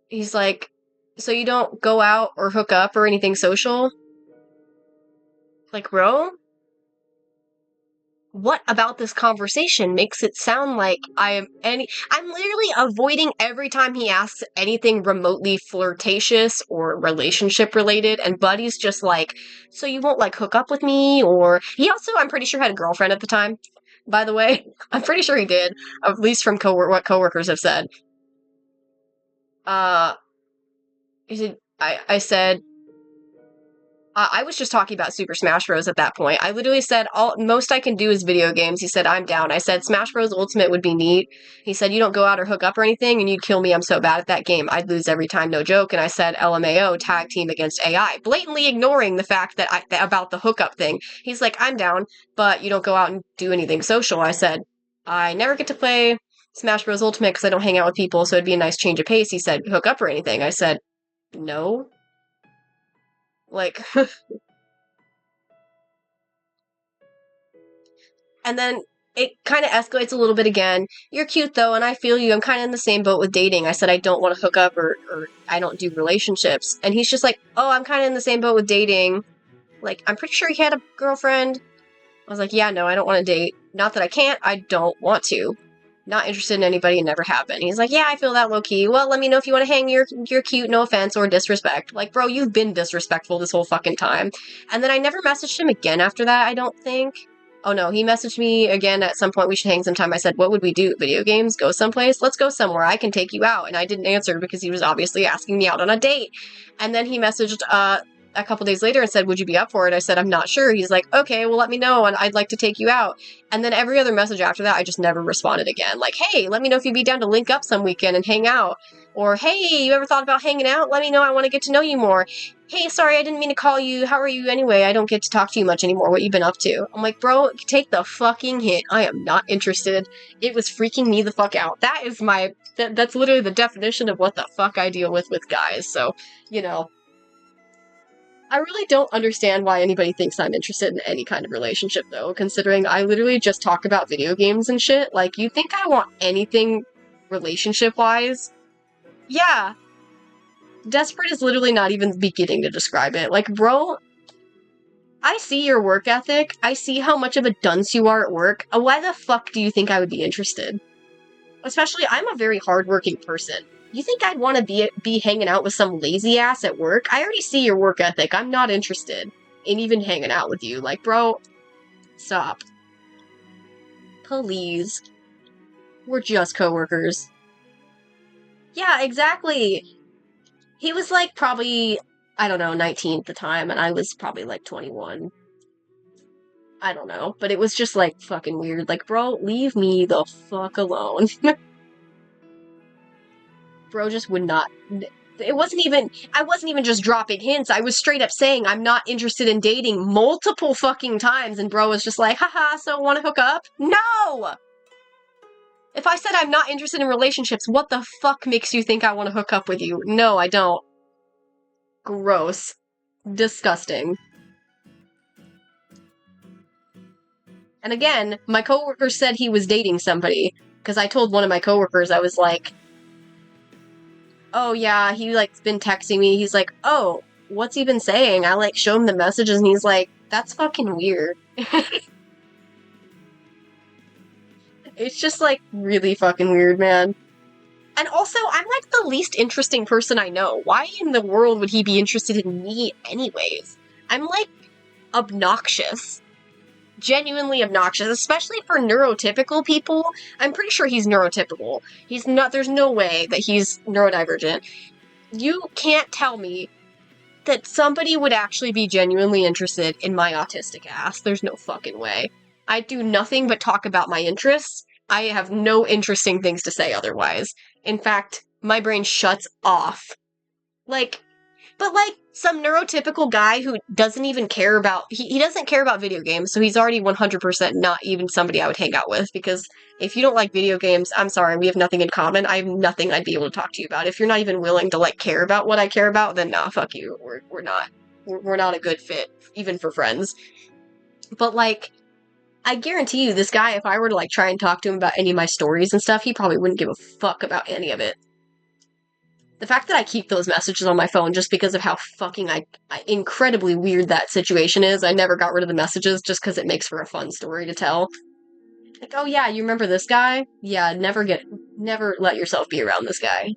He's like, so you don't go out or hook up or anything social? Like, bro? What about this conversation makes it sound like I'm literally avoiding every time he asks anything remotely flirtatious or relationship related, and Buddy's just like, so you won't like hook up with me? Or he also, I'm pretty sure, had a girlfriend at the time, by the way. I'm pretty sure he did, at least from what coworkers have said. Uh he said, I said, I was just talking about Super Smash Bros. At that point. I literally said, most I can do is video games. He said, I'm down. I said, Smash Bros. Ultimate would be neat. He said, you don't go out or hook up or anything, and you'd kill me. I'm so bad at that game. I'd lose every time, no joke. And I said, LMAO, tag team against AI, blatantly ignoring the fact that about the hookup thing. He's like, I'm down, but you don't go out and do anything social. I said, I never get to play Smash Bros. Ultimate because I don't hang out with people, so it'd be a nice change of pace. He said, hook up or anything. I said, no. Like, and then it kind of escalates a little bit again. You're cute though, and I feel you. I'm kind of in the same boat with dating. I said I don't want to hook up or I don't do relationships. And he's just like, oh, I'm kind of in the same boat with dating. Like, I'm pretty sure he had a girlfriend. I was like, yeah, no, I don't want to date. Not that I can't, I don't want to. Not interested in anybody and never have been. He's like, yeah, I feel that low key. Well, let me know if you want to hang. You're cute, no offense or disrespect. Like, bro, you've been disrespectful this whole fucking time. And then I never messaged him again after that, I don't think. Oh no, he messaged me again at some point. We should hang sometime. I said, what would we do? Video games? Go someplace? Let's go somewhere. I can take you out. And I didn't answer because he was obviously asking me out on a date. And then he messaged a couple days later and said, would you be up for it? I said, I'm not sure. He's like, okay, well, let me know and I'd like to take you out. And then every other message after that, I just never responded again. Like, hey, let me know if you'd be down to link up some weekend and hang out. Or, hey, you ever thought about hanging out? Let me know. I want to get to know you more. Hey, sorry, I didn't mean to call you. How are you anyway? I don't get to talk to you much anymore. What you been up to? I'm like, bro, take the fucking hit. I am not interested. It was freaking me the fuck out. That is that's literally the definition of what the fuck I deal with guys. So, you know, I really don't understand why anybody thinks I'm interested in any kind of relationship, though, considering I literally just talk about video games and shit. Like, you think I want anything relationship-wise? Yeah. Desperate is literally not even beginning to describe it. Like, bro, I see your work ethic. I see how much of a dunce you are at work. Why the fuck do you think I would be interested? Especially, I'm a very hardworking person. You think I'd want to be hanging out with some lazy ass at work? I already see your work ethic. I'm not interested in even hanging out with you. Like, bro, stop. Please. We're just coworkers. Yeah, exactly. He was like probably, I don't know, 19 at the time, and I was probably like 21. I don't know, but it was just like fucking weird. Like, bro, leave me the fuck alone. Bro just would not. I wasn't even just dropping hints. I was straight up saying I'm not interested in dating multiple fucking times, and bro was just like, haha, so wanna hook up? No! If I said I'm not interested in relationships, what the fuck makes you think I want to hook up with you? No, I don't. Gross. Disgusting. And again, my coworker said he was dating somebody, because I told one of my coworkers, I was like, oh yeah, he like been texting me. He's like, oh, what's he been saying? I like show him the messages and he's like, that's fucking weird. It's just like really fucking weird, man. And also, I'm like the least interesting person I know. Why in the world would he be interested in me anyways? I'm like obnoxious. Genuinely obnoxious, especially for neurotypical people. I'm pretty sure he's neurotypical. He's not, there's no way that he's neurodivergent. You can't tell me that somebody would actually be genuinely interested in my autistic ass. There's no fucking way. I do nothing but talk about my interests. I have no interesting things to say otherwise. In fact, my brain shuts off. Like, but like some neurotypical guy who doesn't even care about, he doesn't care about video games, so he's already 100% not even somebody I would hang out with, because if you don't like video games, I'm sorry, we have nothing in common. I have nothing I'd be able to talk to you about. If you're not even willing to like care about what I care about, then nah, fuck you. We're not a good fit, even for friends. But like, I guarantee you, this guy, if I were to like try and talk to him about any of my stories and stuff, he probably wouldn't give a fuck about any of it. The fact that I keep those messages on my phone just because of how fucking incredibly weird that situation is. I never got rid of the messages just because it makes for a fun story to tell. Like, oh yeah, you remember this guy? Yeah, never let yourself be around this guy.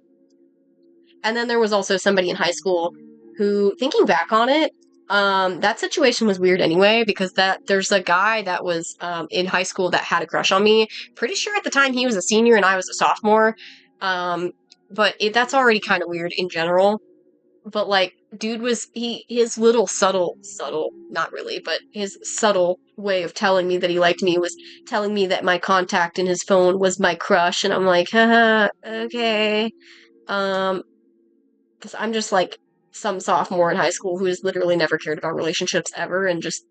And then there was also somebody in high school who, thinking back on it, that situation was weird anyway, because there's a guy that was in high school that had a crush on me. Pretty sure at the time he was a senior and I was a sophomore. But that's already kind of weird in general. But like, dude was, his little subtle, not really, but his subtle way of telling me that he liked me was telling me that my contact in his phone was my crush, and I'm like, haha, okay. Because I'm just like some sophomore in high school who has literally never cared about relationships ever, and just,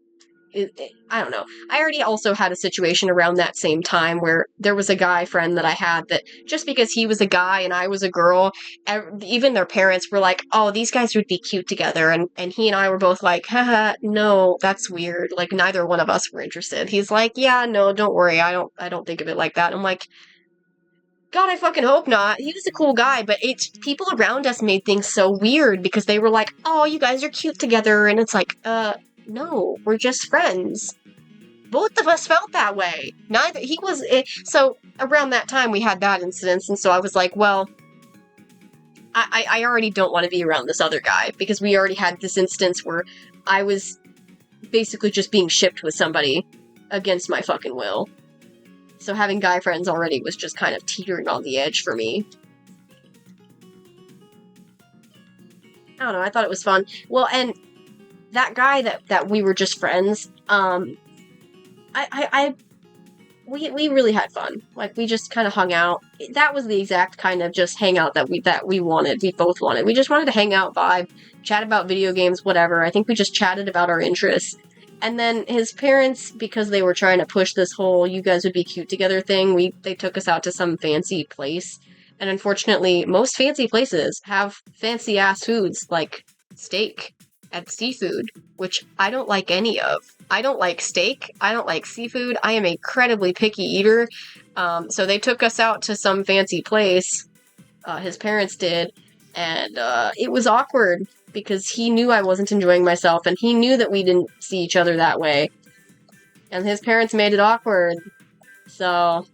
I don't know. I already also had a situation around that same time where there was a guy friend that I had that just because he was a guy and I was a girl, even their parents were like, oh, these guys would be cute together. And he and I were both like, haha, no, that's weird. Like, neither one of us were interested. He's like, yeah, no, don't worry. I don't think of it like that. I'm like, God, I fucking hope not. He was a cool guy, but it's people around us made things so weird because they were like, oh, you guys are cute together. And it's like, no, we're just friends. both of us felt that way. So around that time we had that incident, and so I was like, well, I already don't want to be around this other guy, because we already had this instance where I was basically just being shipped with somebody against my fucking will. So having guy friends already was just kind of teetering on the edge for me. I don't know, I thought it was fun. Well, and that guy that we were just friends, we really had fun. Like, we just kind of hung out. That was the exact kind of just hangout that we wanted. We both wanted. We just wanted to hang out, vibe, chat about video games, whatever. I think we just chatted about our interests. And then his parents, because they were trying to push this whole "you guys would be cute together" thing, they took us out to some fancy place. And unfortunately, most fancy places have fancy ass foods like steak and seafood, which I don't like any of. I don't like steak. I don't like seafood. I am a incredibly picky eater. So they took us out to some fancy place. His parents did. And it was awkward because he knew I wasn't enjoying myself, and he knew that we didn't see each other that way. And his parents made it awkward. So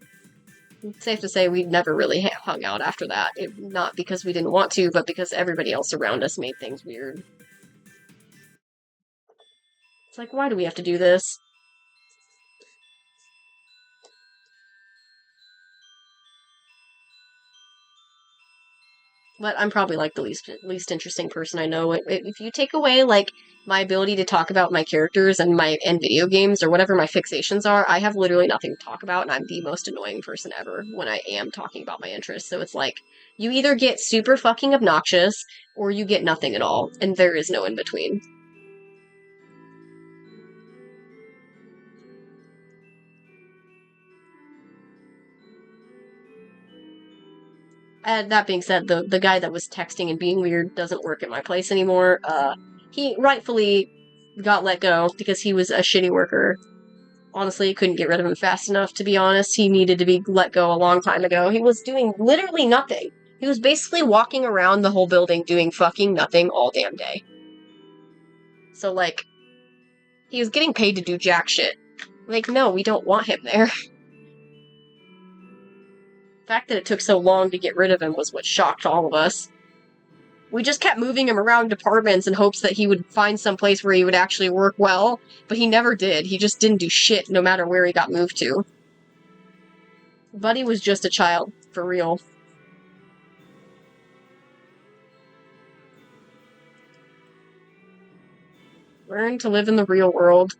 it's safe to say we never really hung out after that. Not because we didn't want to, but because everybody else around us made things weird. It's like, why do we have to do this? But I'm probably like the least interesting person I know. If you take away like my ability to talk about my characters and video games or whatever my fixations are, I have literally nothing to talk about, and I'm the most annoying person ever when I am talking about my interests. So it's like, you either get super fucking obnoxious or you get nothing at all, and there is no in between. And that being said, the guy that was texting and being weird doesn't work at my place anymore. He rightfully got let go because he was a shitty worker. Honestly, couldn't get rid of him fast enough, to be honest. He needed to be let go a long time ago. He was doing literally nothing. He was basically walking around the whole building doing fucking nothing all damn day. So, like, he was getting paid to do jack shit. Like, no, we don't want him there. The fact that it took so long to get rid of him was what shocked all of us. We just kept moving him around departments in hopes that he would find some place where he would actually work well, but he never did. He just didn't do shit no matter where he got moved to. Buddy was just a child, for real. Learn to live in the real world.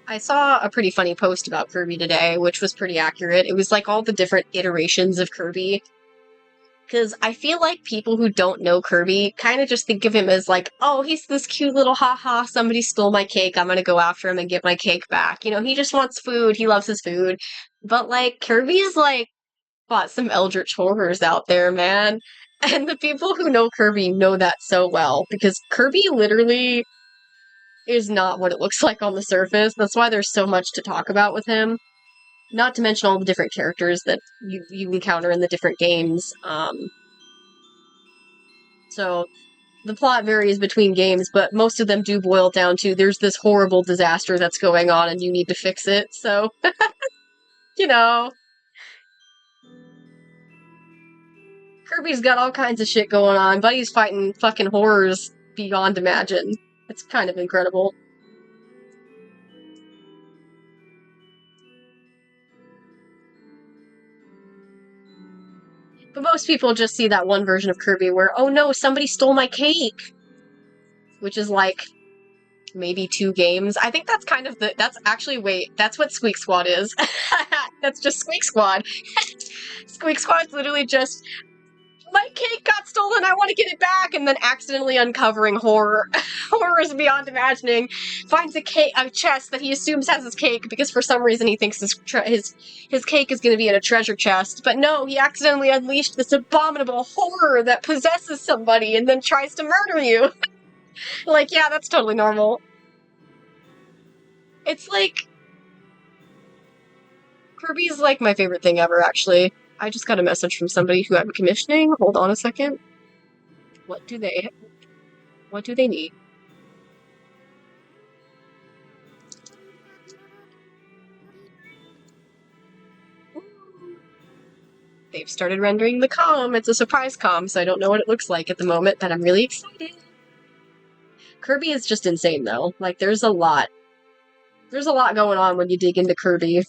I saw a pretty funny post about Kirby today, which was pretty accurate. It was like all the different iterations of Kirby. Because I feel like people who don't know Kirby kind of just think of him as like, oh, he's this cute little haha, somebody stole my cake, I'm gonna go after him and get my cake back. You know, he just wants food, he loves his food. But like, Kirby's like, fought some eldritch horrors out there, man. And the people who know Kirby know that so well, because Kirby literally is not what it looks like on the surface. That's why there's so much to talk about with him. Not to mention all the different characters that you encounter in the different games. So the plot varies between games, but most of them do boil down to there's this horrible disaster that's going on and you need to fix it. So, you know, Kirby's got all kinds of shit going on. Buddy's fighting fucking horrors beyond imagine. It's kind of incredible. But most people just see that one version of Kirby where, oh no, somebody stole my cake! Which is like, maybe 2 games. I think that's kind of that's actually, wait, that's what Squeak Squad is. That's just Squeak Squad. Squeak Squad's literally just, my cake got stolen, I want to get it back, and then accidentally uncovering horrors beyond imagining, finds a chest that he assumes has his cake because for some reason he thinks his cake is going to be in a treasure chest, but no, he accidentally unleashed this abominable horror that possesses somebody and then tries to murder you. Like, yeah, that's totally normal. It's like, Kirby is like my favorite thing ever, actually. I just got a message from somebody who I'm commissioning. Hold on a second. What do they need? They've started rendering the comm. It's a surprise comm, so I don't know what it looks like at the moment, but I'm really excited. Kirby is just insane, though. Like, there's a lot. There's a lot going on when you dig into Kirby.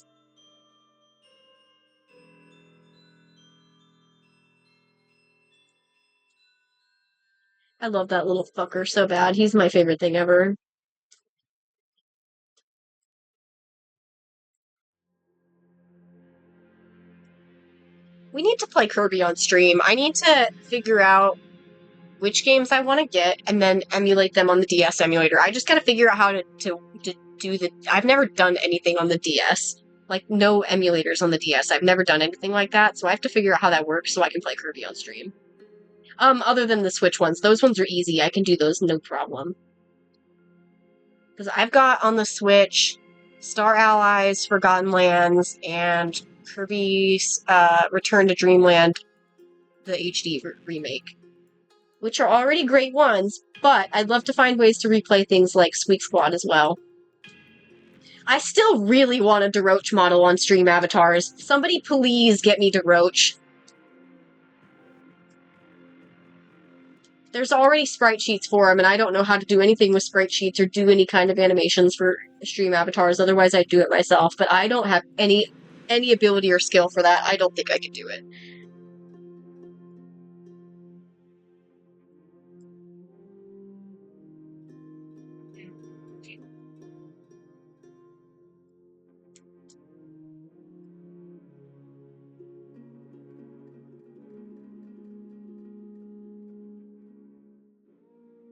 I love that little fucker so bad. He's my favorite thing ever. We need to play Kirby on stream. I need to figure out which games I want to get and then emulate them on the DS emulator. I just gotta figure out how to do the... I've never done anything on the DS. Like, no emulators on the DS. I've never done anything like that, so I have to figure out how that works so I can play Kirby on stream. Other than the Switch ones. Those ones are easy. I can do those no problem. Because I've got on the Switch Star Allies, Forgotten Lands, and Kirby's Return to Dreamland, the HD remake. Which are already great ones, but I'd love to find ways to replay things like Squeak Squad as well. I still really want a DeRoach model on Stream Avatars. Somebody please get me DeRoach. There's already sprite sheets for him, and I don't know how to do anything with sprite sheets or do any kind of animations for Stream Avatars, otherwise I'd do it myself, but I don't have any ability or skill for that. I don't think I could do it.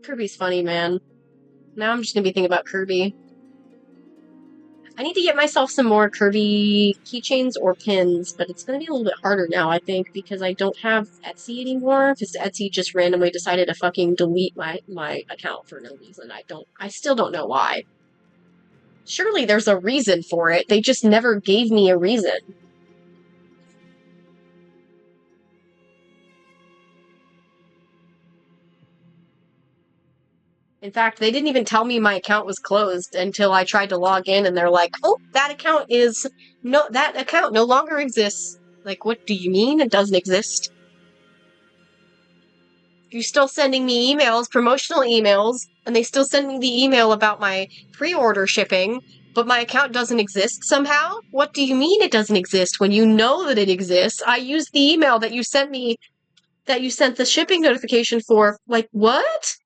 Kirby's funny, man. Now I'm just gonna be thinking about Kirby. I need to get myself some more Kirby keychains or pins, but it's gonna be a little bit harder now, I think, because I don't have Etsy anymore, because Etsy just randomly decided to fucking delete my account for no reason. I still don't know why. Surely there's a reason for it, they just never gave me a reason. In fact, they didn't even tell me my account was closed until I tried to log in, and they're like, "Oh, that account no longer exists." Like, what do you mean it doesn't exist? You're still sending me emails, promotional emails, and they still send me the email about my pre-order shipping, but my account doesn't exist somehow? What do you mean it doesn't exist when you know that it exists? I used the email that you sent me, that you sent the shipping notification for. Like, what?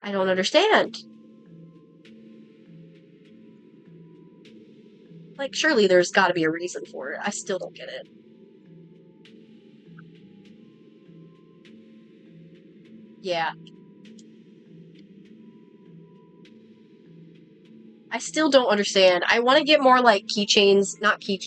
I don't understand. Like, surely there's gotta be a reason for it. I still don't get it. Yeah. I still don't understand. I want to get more, like, keychains,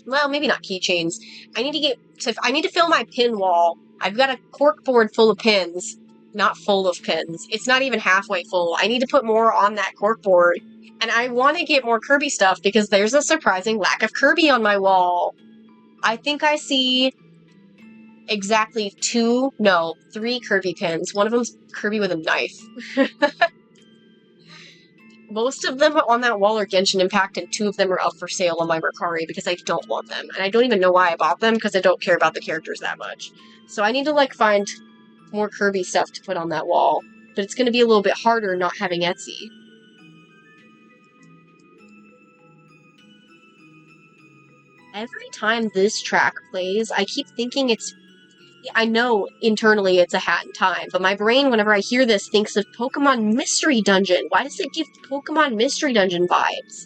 well, maybe not keychains. I need to fill my pin wall. I've got a cork board full of pins. Not full of pins. It's not even halfway full. I need to put more on that cork board. And I want to get more Kirby stuff because there's a surprising lack of Kirby on my wall. I think I see exactly 3 Kirby pins. One of them's Kirby with a knife. Most of them on that wall are Genshin Impact, and 2 of them are up for sale on my Mercari because I don't want them. And I don't even know why I bought them, because I don't care about the characters that much. So I need to, like, find more Kirby stuff to put on that wall. But it's going to be a little bit harder not having Etsy. Every time this track plays, I keep thinking I know internally it's a Hat in Time, but my brain, whenever I hear this, thinks of Pokemon Mystery Dungeon. Why does it give Pokemon Mystery Dungeon vibes?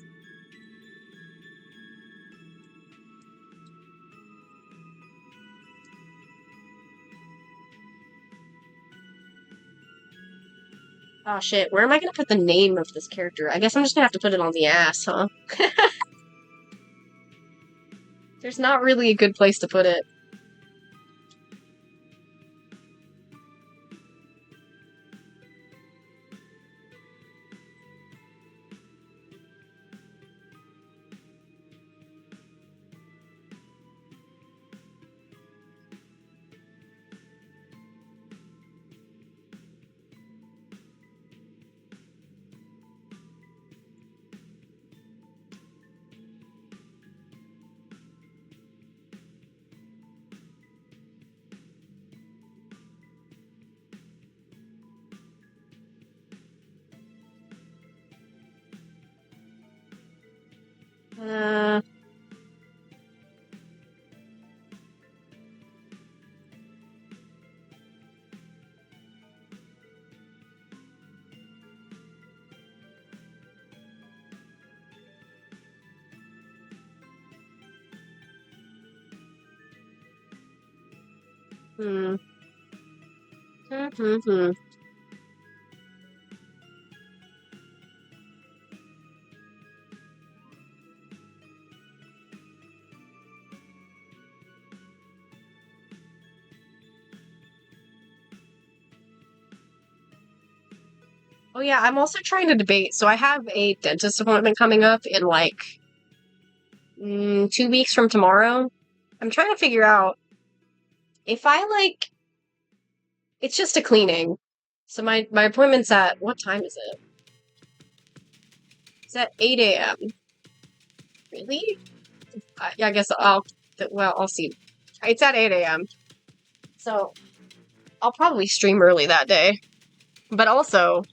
Oh shit, where am I gonna put the name of this character? I guess I'm just gonna have to put it on the ass, huh? There's not really a good place to put it. Uh... Hmm. Hmm. Oh yeah, I'm also trying to debate. So I have a dentist appointment coming up in like 2 weeks from tomorrow. I'm trying to figure out if I like it's just a cleaning. So my appointment's at what time is it? It's at 8 a.m. Really? Yeah, I guess I'll see. It's at 8 a.m. So I'll probably stream early that day. But also,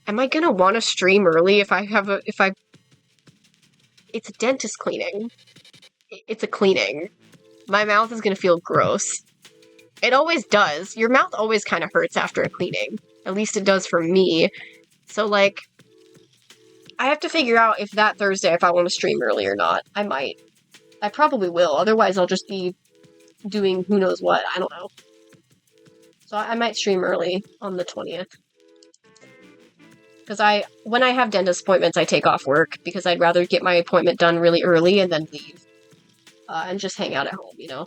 am I gonna want to stream early if I have it's a dentist cleaning. It's a cleaning. My mouth is gonna feel gross. It always does. Your mouth always kind of hurts after a cleaning. At least it does for me. So, like, I have to figure out if that Thursday if I want to stream early or not. I might. I probably will. Otherwise, I'll just be doing who knows what. I don't know. So I might stream early on the 20th. Because when I have dentist appointments, I take off work because I'd rather get my appointment done really early and then leave. And just hang out at home, you know?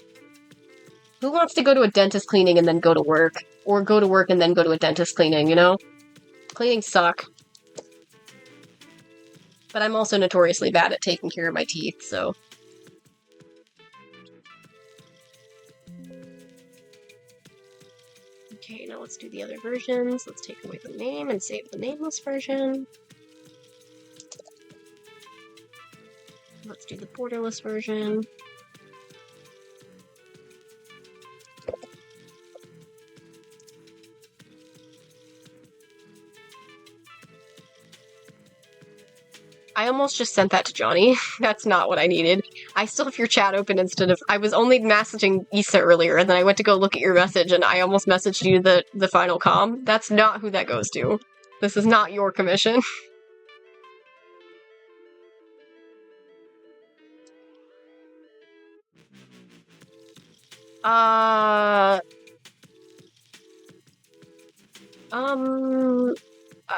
Who wants to go to a dentist cleaning and then go to work? Or go to work and then go to a dentist cleaning, you know? Cleanings suck. But I'm also notoriously bad at taking care of my teeth, so... Okay, now let's do the other versions. Let's take away the name and save the nameless version. Let's do the borderless version. I almost just sent that to Johnny. That's not what I needed. I still have your chat open instead of... I was only messaging Issa earlier, and then I went to go look at your message, and I almost messaged you the final comm. That's not who that goes to. This is not your commission. I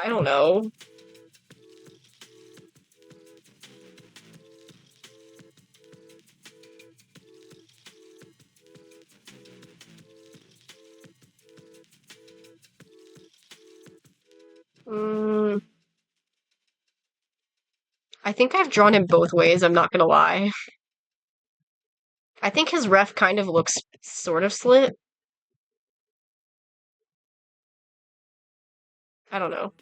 don't know. I think I've drawn him both ways, I'm not gonna lie. I think his ref kind of looks sort of slit. I don't know.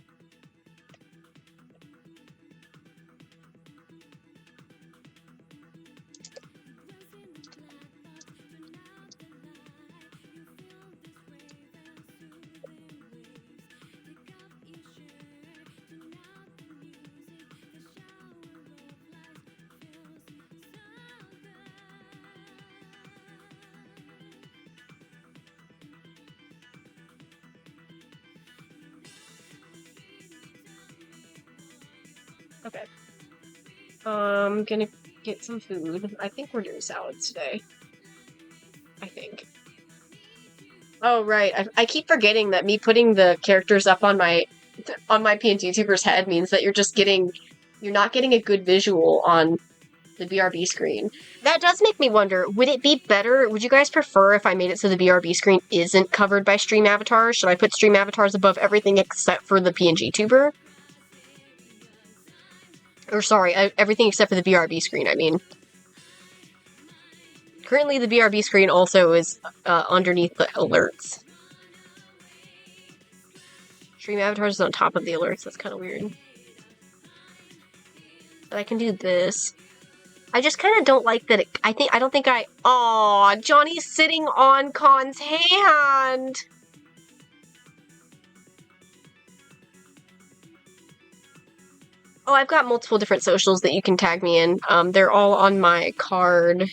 Okay. Gonna get some food. I think we're doing salads today. I think. Oh, right. I keep forgetting that me putting the characters up on my PNG YouTuber's head means that you're not getting a good visual on the BRB screen. That does make me wonder, would it be better, would you guys prefer if I made it so the BRB screen isn't covered by stream avatars? Should I put stream avatars above everything except for the PNG tuber? Or sorry, everything except for the BRB screen, I mean. Currently, the BRB screen also is underneath the alerts. Stream avatars is on top of the alerts, that's kind of weird. But I can do this. I just kind of don't like that I don't think Aw, Johnny's sitting on Khan's hand! Oh, I've got multiple different socials that you can tag me in. They're all on my card.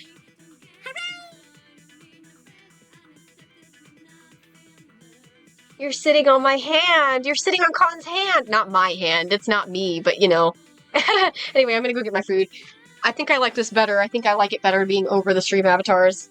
You're sitting on my hand. You're sitting on Con's hand. Not my hand. It's not me, but you know. Anyway, I'm gonna go get my food. I think I like this better. I think I like it better being over the stream avatars.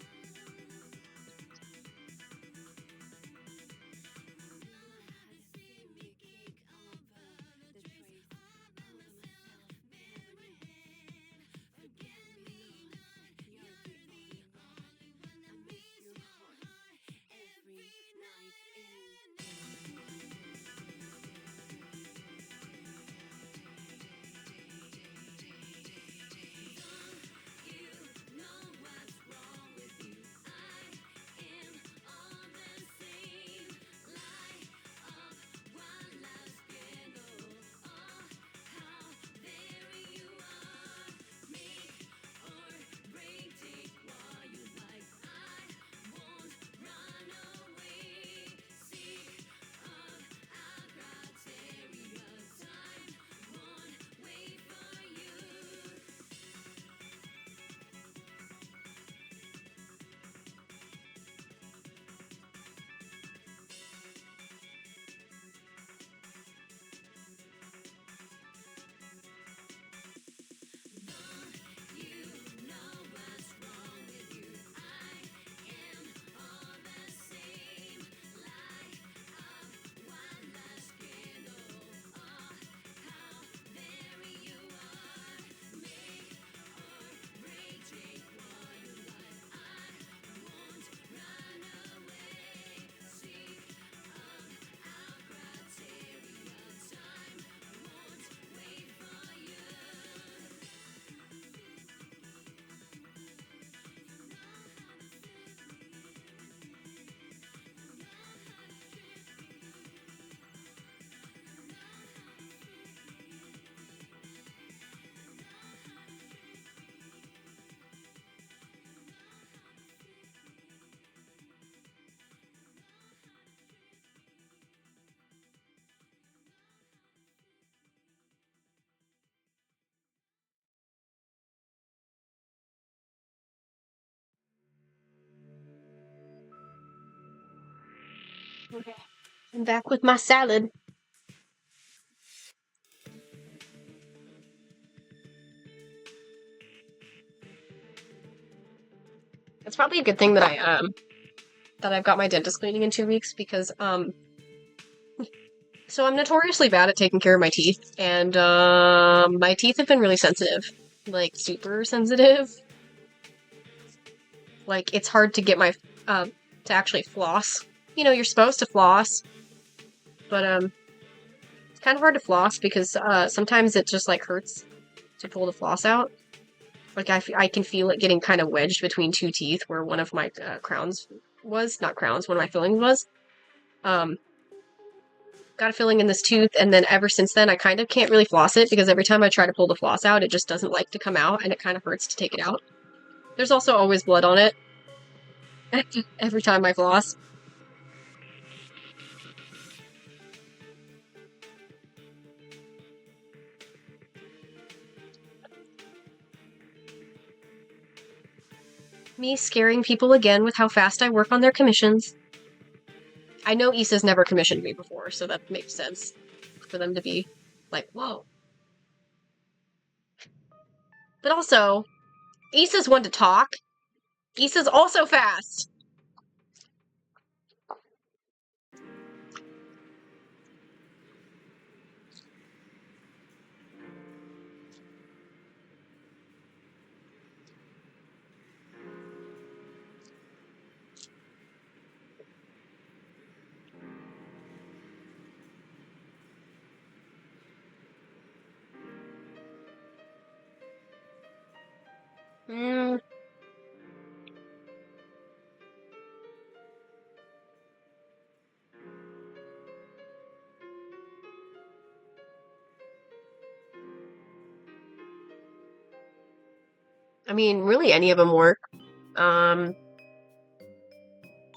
Okay. I'm back with my salad. It's probably a good thing that I've got my dentist cleaning in 2 weeks because so I'm notoriously bad at taking care of my teeth, and my teeth have been really sensitive, like super sensitive. Like it's hard to get my to actually floss. You know, you're supposed to floss, but it's kind of hard to floss because sometimes it just like hurts to pull the floss out. Like I can feel it getting kind of wedged between two teeth where one of my crowns was, not crowns, one of my fillings was. Um, got a filling in this tooth, and then ever since then, I kind of can't really floss it because every time I try to pull the floss out, it just doesn't like to come out, and it kind of hurts to take it out. There's also always blood on it every time I floss. Me scaring people again with how fast I work on their commissions. I know Issa's never commissioned me before, so that makes sense for them to be like, whoa. But also, Issa's one to talk. Issa's also fast. Mm, I mean, really any of them work. Um,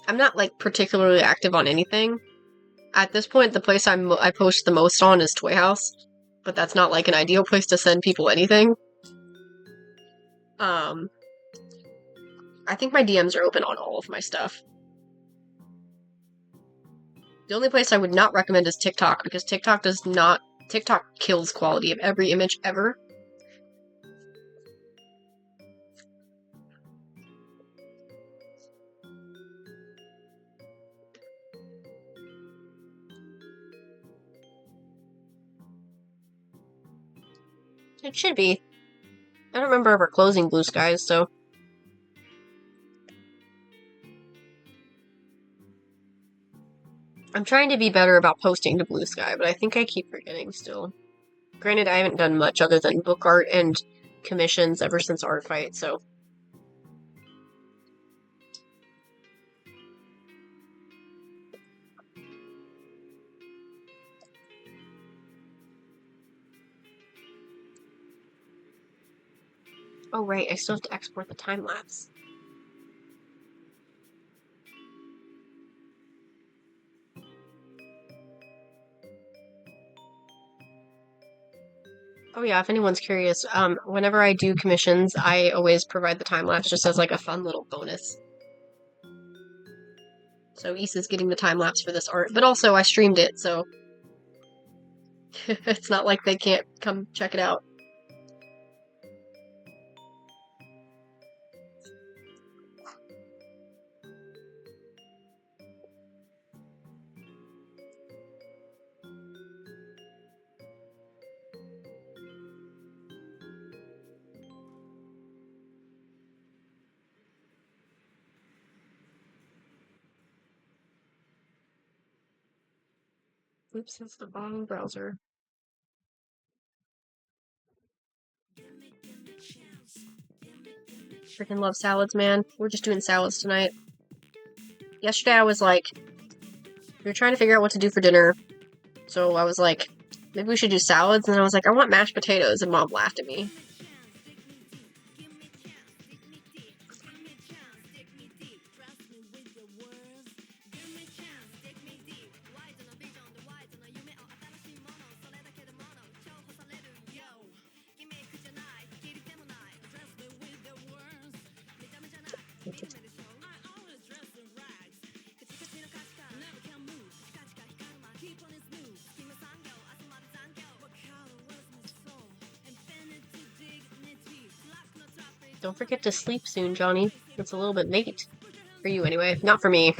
I'm not like particularly active on anything. At this point, the place I post the most on is Toy House. but that's not like an ideal place to send people anything. I think my DMs are open on all of my stuff. The only place I would not recommend is TikTok, because TikTok kills quality of every image ever. It should be. I don't remember ever closing Blue Skies, so... I'm trying to be better about posting to Blue Sky, but I think I keep forgetting still. Granted, I haven't done much other than book art and commissions ever since Art Fight, so... Oh right, I still have to export the time-lapse. Oh yeah, if anyone's curious, whenever I do commissions, I always provide the time-lapse just as like a fun little bonus. So Issa's getting the time-lapse for this art, but also I streamed it, so... it's not like they can't come check it out. Oops, that's the wrong browser. Freaking love salads, man. We're just doing salads tonight. Yesterday I was like, we were trying to figure out what to do for dinner. So I was like, maybe we should do salads. And then I was like, I want mashed potatoes. And Mom laughed at me. Don't forget to sleep soon, Johnny. It's a little bit late. For you, anyway. Not for me.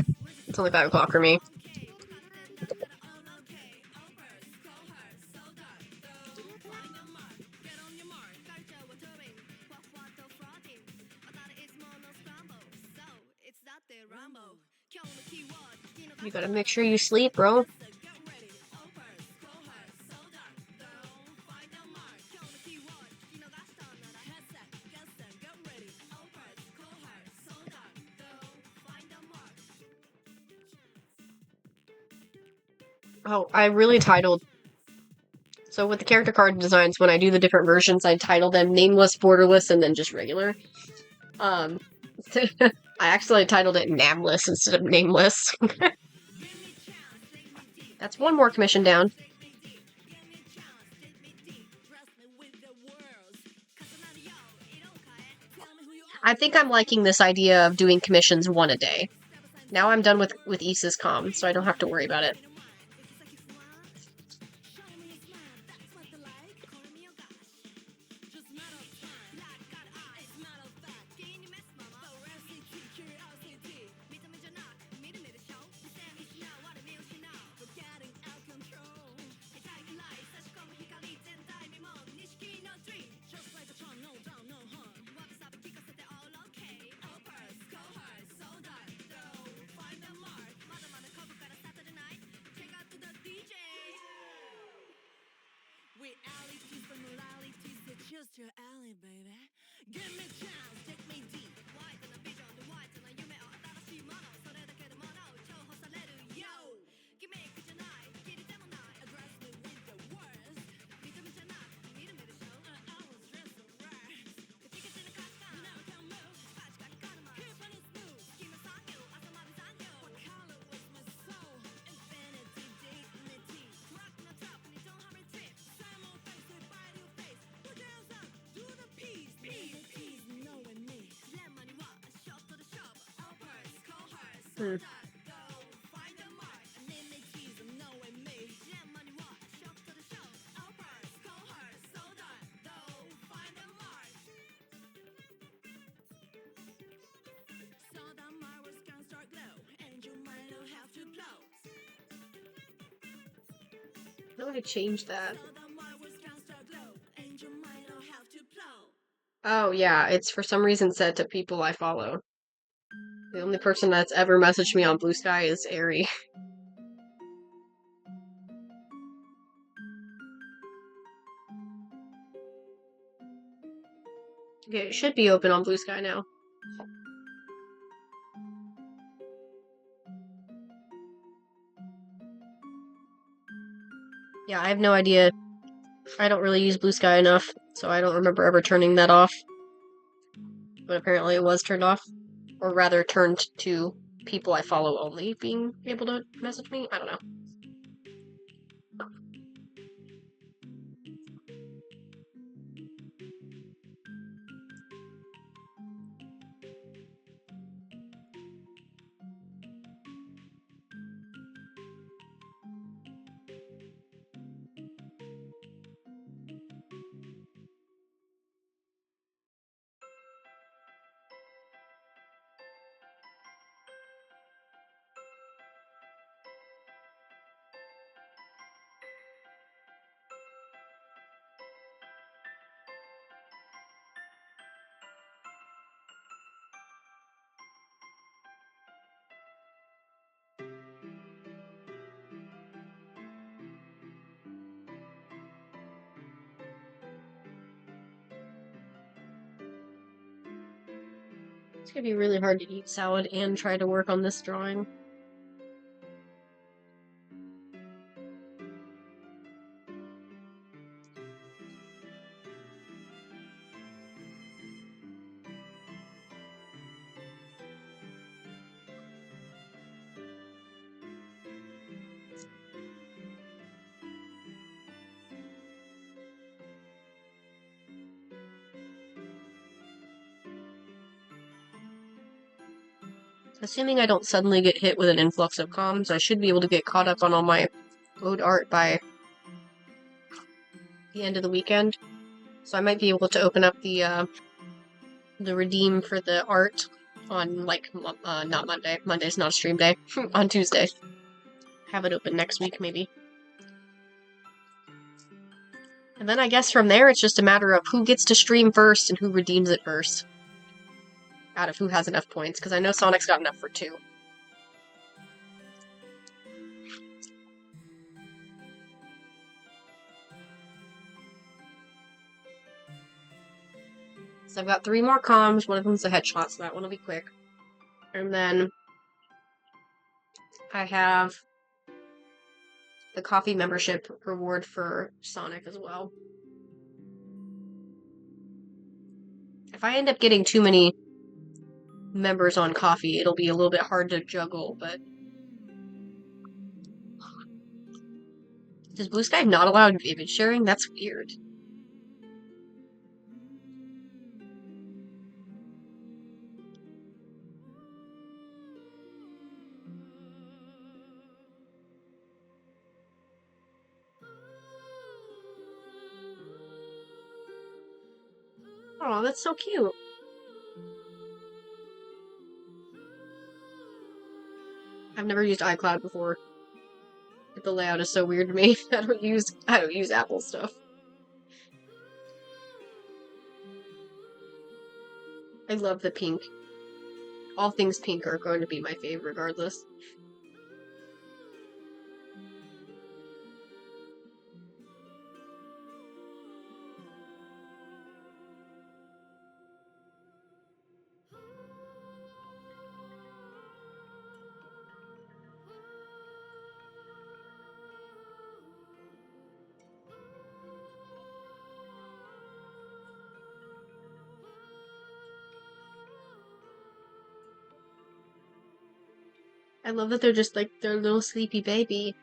It's only 5 o'clock for me. You gotta make sure you sleep, bro. Oh, I really titled... So with the character card designs, when I do the different versions, I title them Nameless, Borderless, and then just regular. I actually titled it Namless instead of Nameless. That's one more commission down. I think I'm liking this idea of doing commissions one a day. Now I'm done with Issa's comm, so I don't have to worry about it. Just your alley, baby. Give me a chance, take me deep. White on a vision, the white on a yume o atarashi mono. それだけのものを重宝される Yo! ギミックじゃない、キリでもない。Address me with the words. 見た目じゃなく、見る目でしょ。I was dressed right. カチカチの価値観。You never can move. 価値が光るまま。Hip and smooth. 君産業、朝まで残業。What color was my soul? Infinity, dignity. Rock no top and you don't have a tip. Same old face. Hmm. How do I change that? Oh, yeah, it's for some reason set to people I follow. The only person that's ever messaged me on Blue Sky is Ari. Okay, it should be open on Blue Sky now. Yeah, I have no idea. I don't really use Blue Sky enough, so I don't remember ever turning that off. But apparently it was turned off. Or rather, turned to people I follow only being able to message me. I don't know. It's gonna be really hard to eat salad and try to work on this drawing. Assuming I don't suddenly get hit with an influx of comms, I should be able to get caught up on all my ode art by the end of the weekend. So I might be able to open up the redeem for the art on, like, not Monday. Monday's not a stream day. On Tuesday. Have it open next week, maybe. And then I guess from there, it's just a matter of who gets to stream first and who redeems it first. Out of who has enough points, because I know Sonic's got enough for 2. So I've got 3 more comms, one of them's a headshot, so that one will be quick. And then I have the coffee membership reward for Sonic as well. If I end up getting too many members on coffee, it'll be a little bit hard to juggle, but... Does Blue Sky not allow image sharing? That's weird. Oh, that's so cute. I've never used iCloud before. The layout is so weird to me. I don't use Apple stuff. I love the pink. All things pink are going to be my fave regardless. I love that they're just like their little sleepy baby.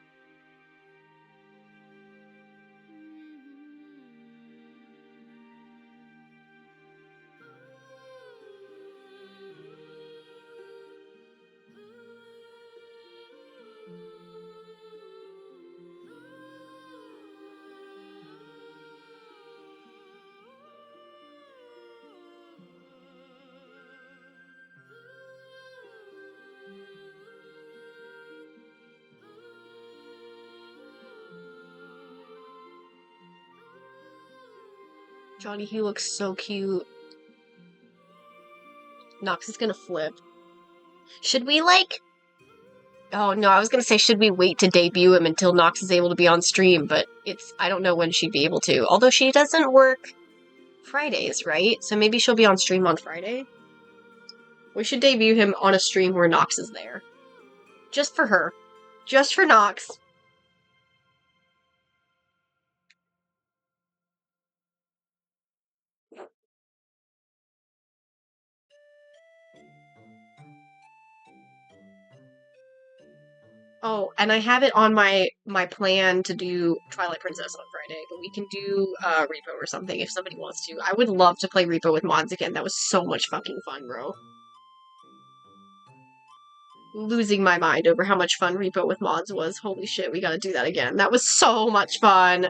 Johnny, he looks so cute. Nox is gonna flip. Should we, like... Oh, no, I was gonna say, should we wait to debut him until Nox is able to be on stream, but I don't know when she'd be able to. Although she doesn't work Fridays, right? So maybe she'll be on stream on Friday? We should debut him on a stream where Nox is there. Just for her. Just for Nox. Oh, and I have it on my plan to do Twilight Princess on Friday, but we can do Repo or something if somebody wants to. I would love to play Repo with mods again. That was so much fucking fun, bro. Losing my mind over how much fun Repo with mods was. Holy shit, we gotta do that again. That was so much fun!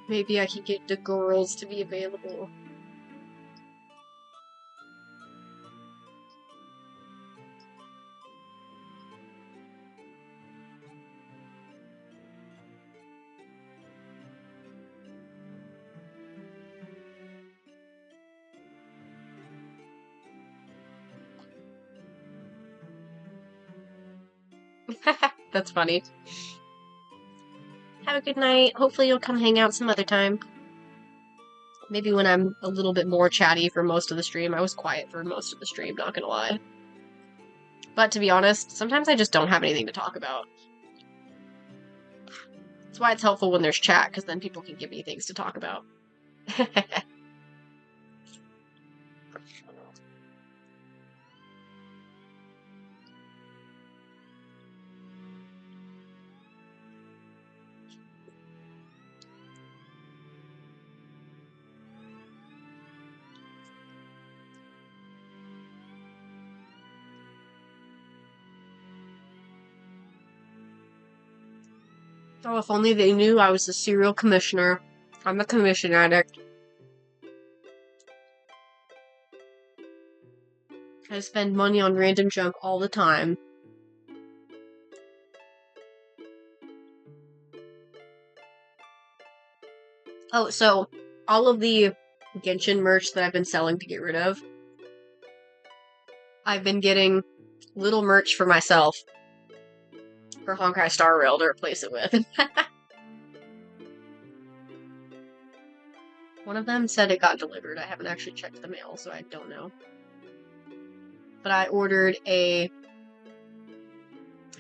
Maybe I can get the girls to be available. That's funny. Have a good night. Hopefully you'll come hang out some other time. Maybe when I'm a little bit more chatty for most of the stream. I was quiet for most of the stream, not gonna lie. But to be honest, sometimes I just don't have anything to talk about. That's why it's helpful when there's chat, because then people can give me things to talk about. Oh, if only they knew I was a serial commissioner. I'm a commission addict. I spend money on random junk all the time. Oh, so all of the Genshin merch that I've been selling to get rid of, I've been getting little merch for myself for Honkai Star Rail to replace it with. One of them said it got delivered. I haven't actually checked the mail, so I don't know. But I ordered a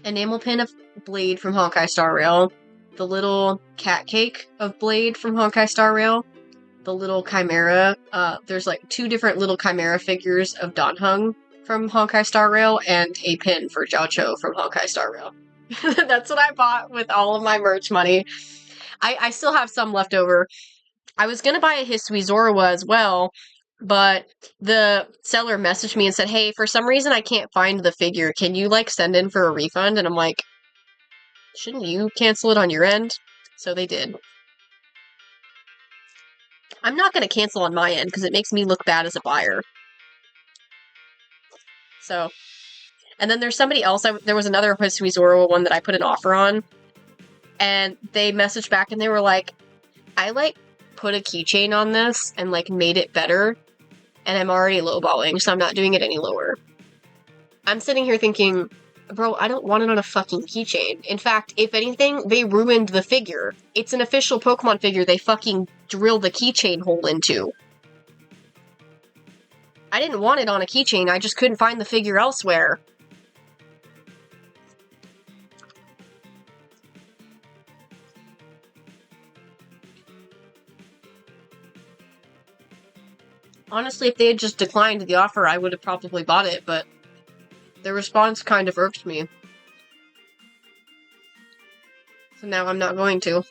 enamel pin of Blade from Honkai Star Rail, the little cat cake of Blade from Honkai Star Rail, the little Chimera. There's like 2 different little Chimera figures of Danheng from Honkai Star Rail, and a pin for Jiao Cho from Honkai Star Rail. That's what I bought with all of my merch money. I still have some left over. I was gonna buy a Hisui Zoroa as well, but the seller messaged me and said, hey, for some reason I can't find the figure. Can you, like, send in for a refund? And I'm like, shouldn't you cancel it on your end? So they did. I'm not gonna cancel on my end, because it makes me look bad as a buyer. So, and then there's somebody else, there was another Hisui Zoroa one that I put an offer on, and they messaged back and they were like, I, like, put a keychain on this and, like, made it better, and I'm already lowballing, so I'm not doing it any lower. I'm sitting here thinking, bro, I don't want it on a fucking keychain. In fact, if anything, they ruined the figure. It's an official Pokemon figure they fucking drilled the keychain hole into. I didn't want it on a keychain, I just couldn't find the figure elsewhere. Honestly, if they had just declined the offer, I would have probably bought it, but their response kind of irked me. So now I'm not going to.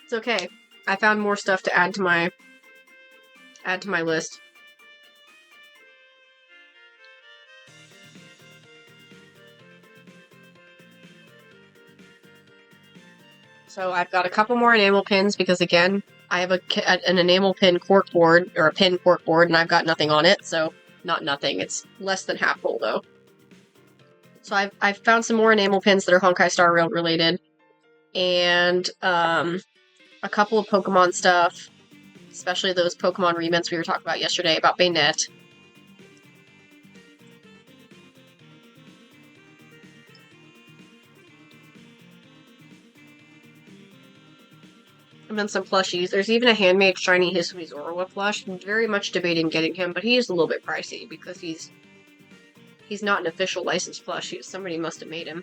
It's okay. I found more stuff to add to my list. So I've got a couple more enamel pins because, again, I have an enamel pin cork board, or a pin cork board, and I've got nothing on it, so not nothing. It's less than half full, though. So I've found some more enamel pins that are Honkai Star Rail related, and a couple of Pokemon stuff, especially those Pokemon remints we were talking about yesterday about Bayonet. And then some plushies. There's even a handmade shiny Hisui Zorua plush. I'm very much debating getting him, but he is a little bit pricey because he's not an official licensed plush. Somebody must have made him.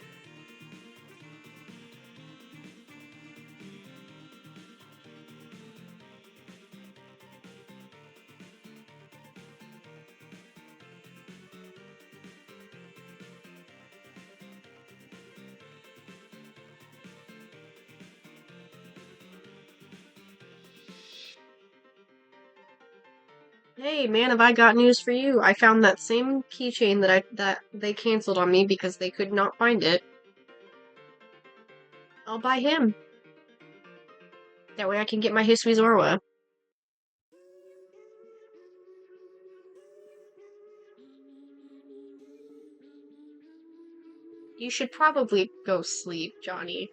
Hey man, have I got news for you? I found that same keychain that they canceled on me because they could not find it. I'll buy him. That way I can get my Hisui Zorua. You should probably go sleep, Johnny.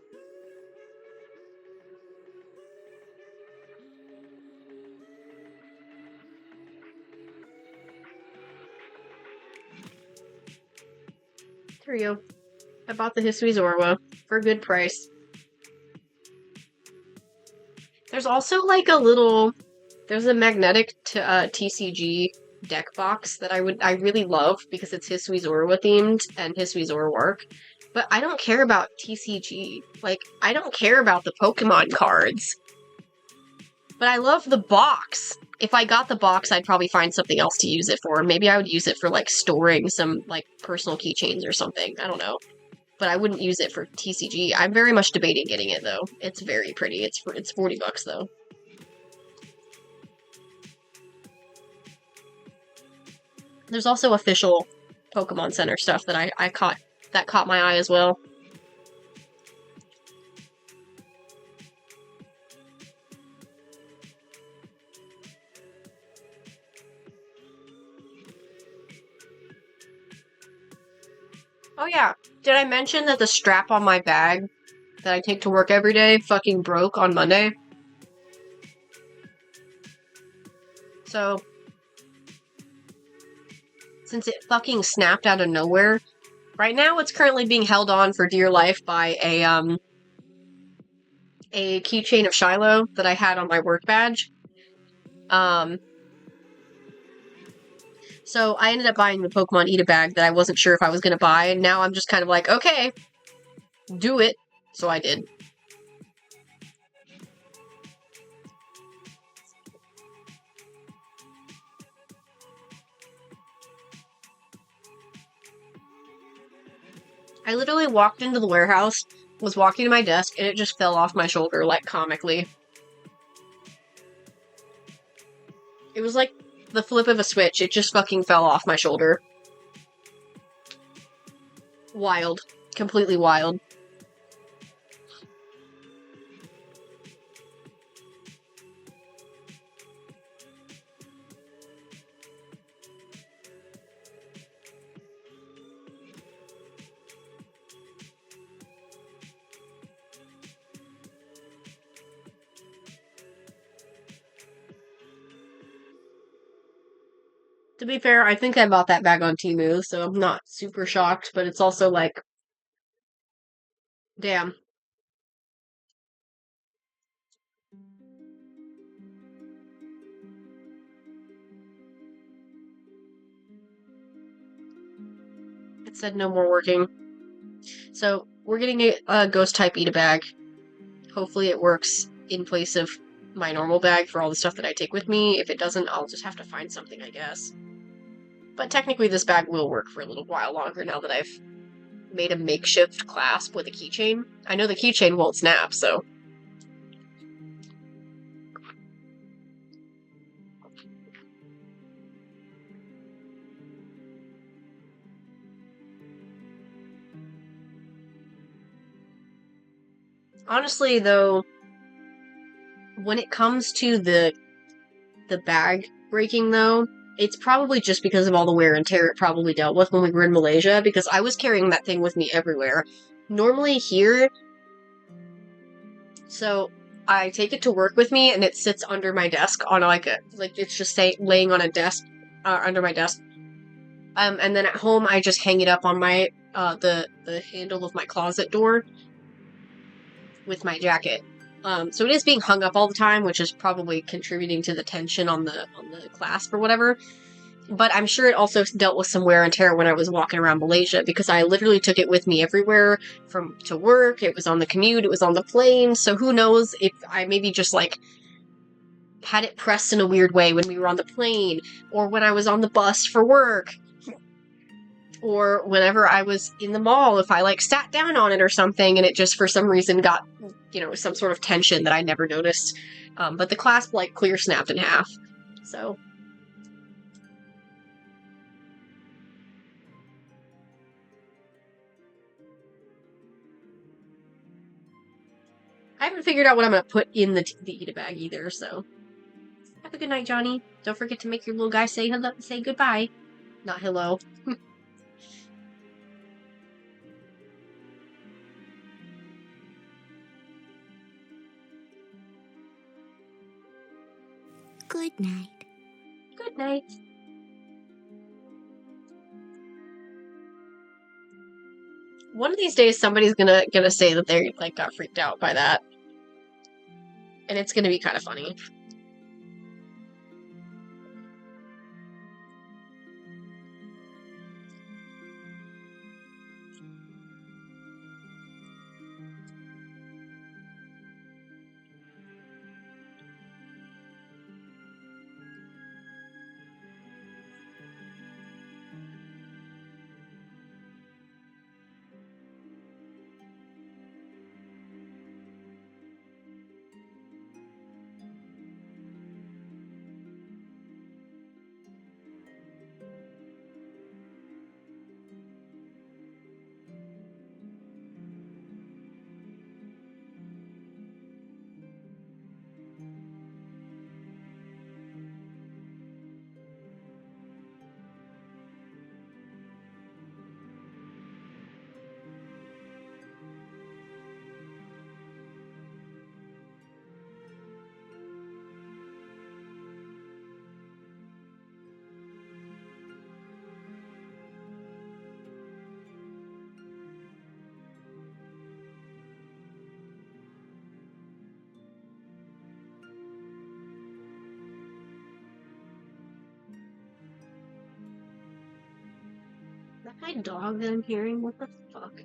Here you go. I bought the Hisui Zorua for a good price. There's also like there's a magnetic TCG deck box that I really love because it's Hisui Zorua themed and Hisui Zorua work. But I don't care about TCG. Like, I don't care about the Pokemon cards. But I love the box. If I got the box, I'd probably find something else to use it for. Maybe I would use it for, like, storing some, like, personal keychains or something. I don't know. But I wouldn't use it for TCG. I'm very much debating getting it, though. It's very pretty. It's $40, though. There's also official Pokemon Center stuff that I caught my eye as well. Oh yeah, did I mention that the strap on my bag that I take to work every day fucking broke on Monday? So, since it fucking snapped out of nowhere, right now it's currently being held on for dear life by a keychain of Shiloh that I had on my work badge. So I ended up buying the Pokemon Eat a bag that I wasn't sure if I was gonna buy, and now I'm just kind of like, okay, do it. So I did. I literally walked into the warehouse, was walking to my desk, and it just fell off my shoulder, like, comically. It was like the flip of a switch. It just fucking fell off my shoulder. Wild. Completely wild. To be fair, I think I bought that bag on Temu, so I'm not super shocked, but it's also like, damn. It said no more working. So, we're getting a ghost type Eat a bag. Hopefully it works in place of my normal bag for all the stuff that I take with me. If it doesn't, I'll just have to find something, I guess. But technically this bag will work for a little while longer now that I've made a makeshift clasp with a keychain. I know the keychain won't snap, so... Honestly, though, When it comes to the bag breaking, though, it's probably just because of all the wear and tear it probably dealt with when we were in Malaysia, because I was carrying that thing with me everywhere. Normally here, so I take it to work with me, and it sits under my desk on it's just laying on a desk under my desk. And then at home, I just hang it up on my the handle of my closet door with my jacket. So it is being hung up all the time, which is probably contributing to the tension on the clasp or whatever. But I'm sure it also dealt with some wear and tear when I was walking around Malaysia, because I literally took it with me everywhere to work. It was on the commute. It was on the plane. So who knows if I maybe just had it pressed in a weird way when we were on the plane, or when I was on the bus for work, or whenever I was in the mall, if I sat down on it or something, and it just for some reason got, some sort of tension that I never noticed. But the clasp clear snapped in half. So I haven't figured out what I'm going to put in the Ita bag either, so. Have a good night, Johnny. Don't forget to make your little guy say goodbye. Not hello. Good night. Good night. One of these days, somebody's gonna say that they got freaked out by that, and it's gonna be kind of funny. Is that my dog that I'm hearing? What the fuck?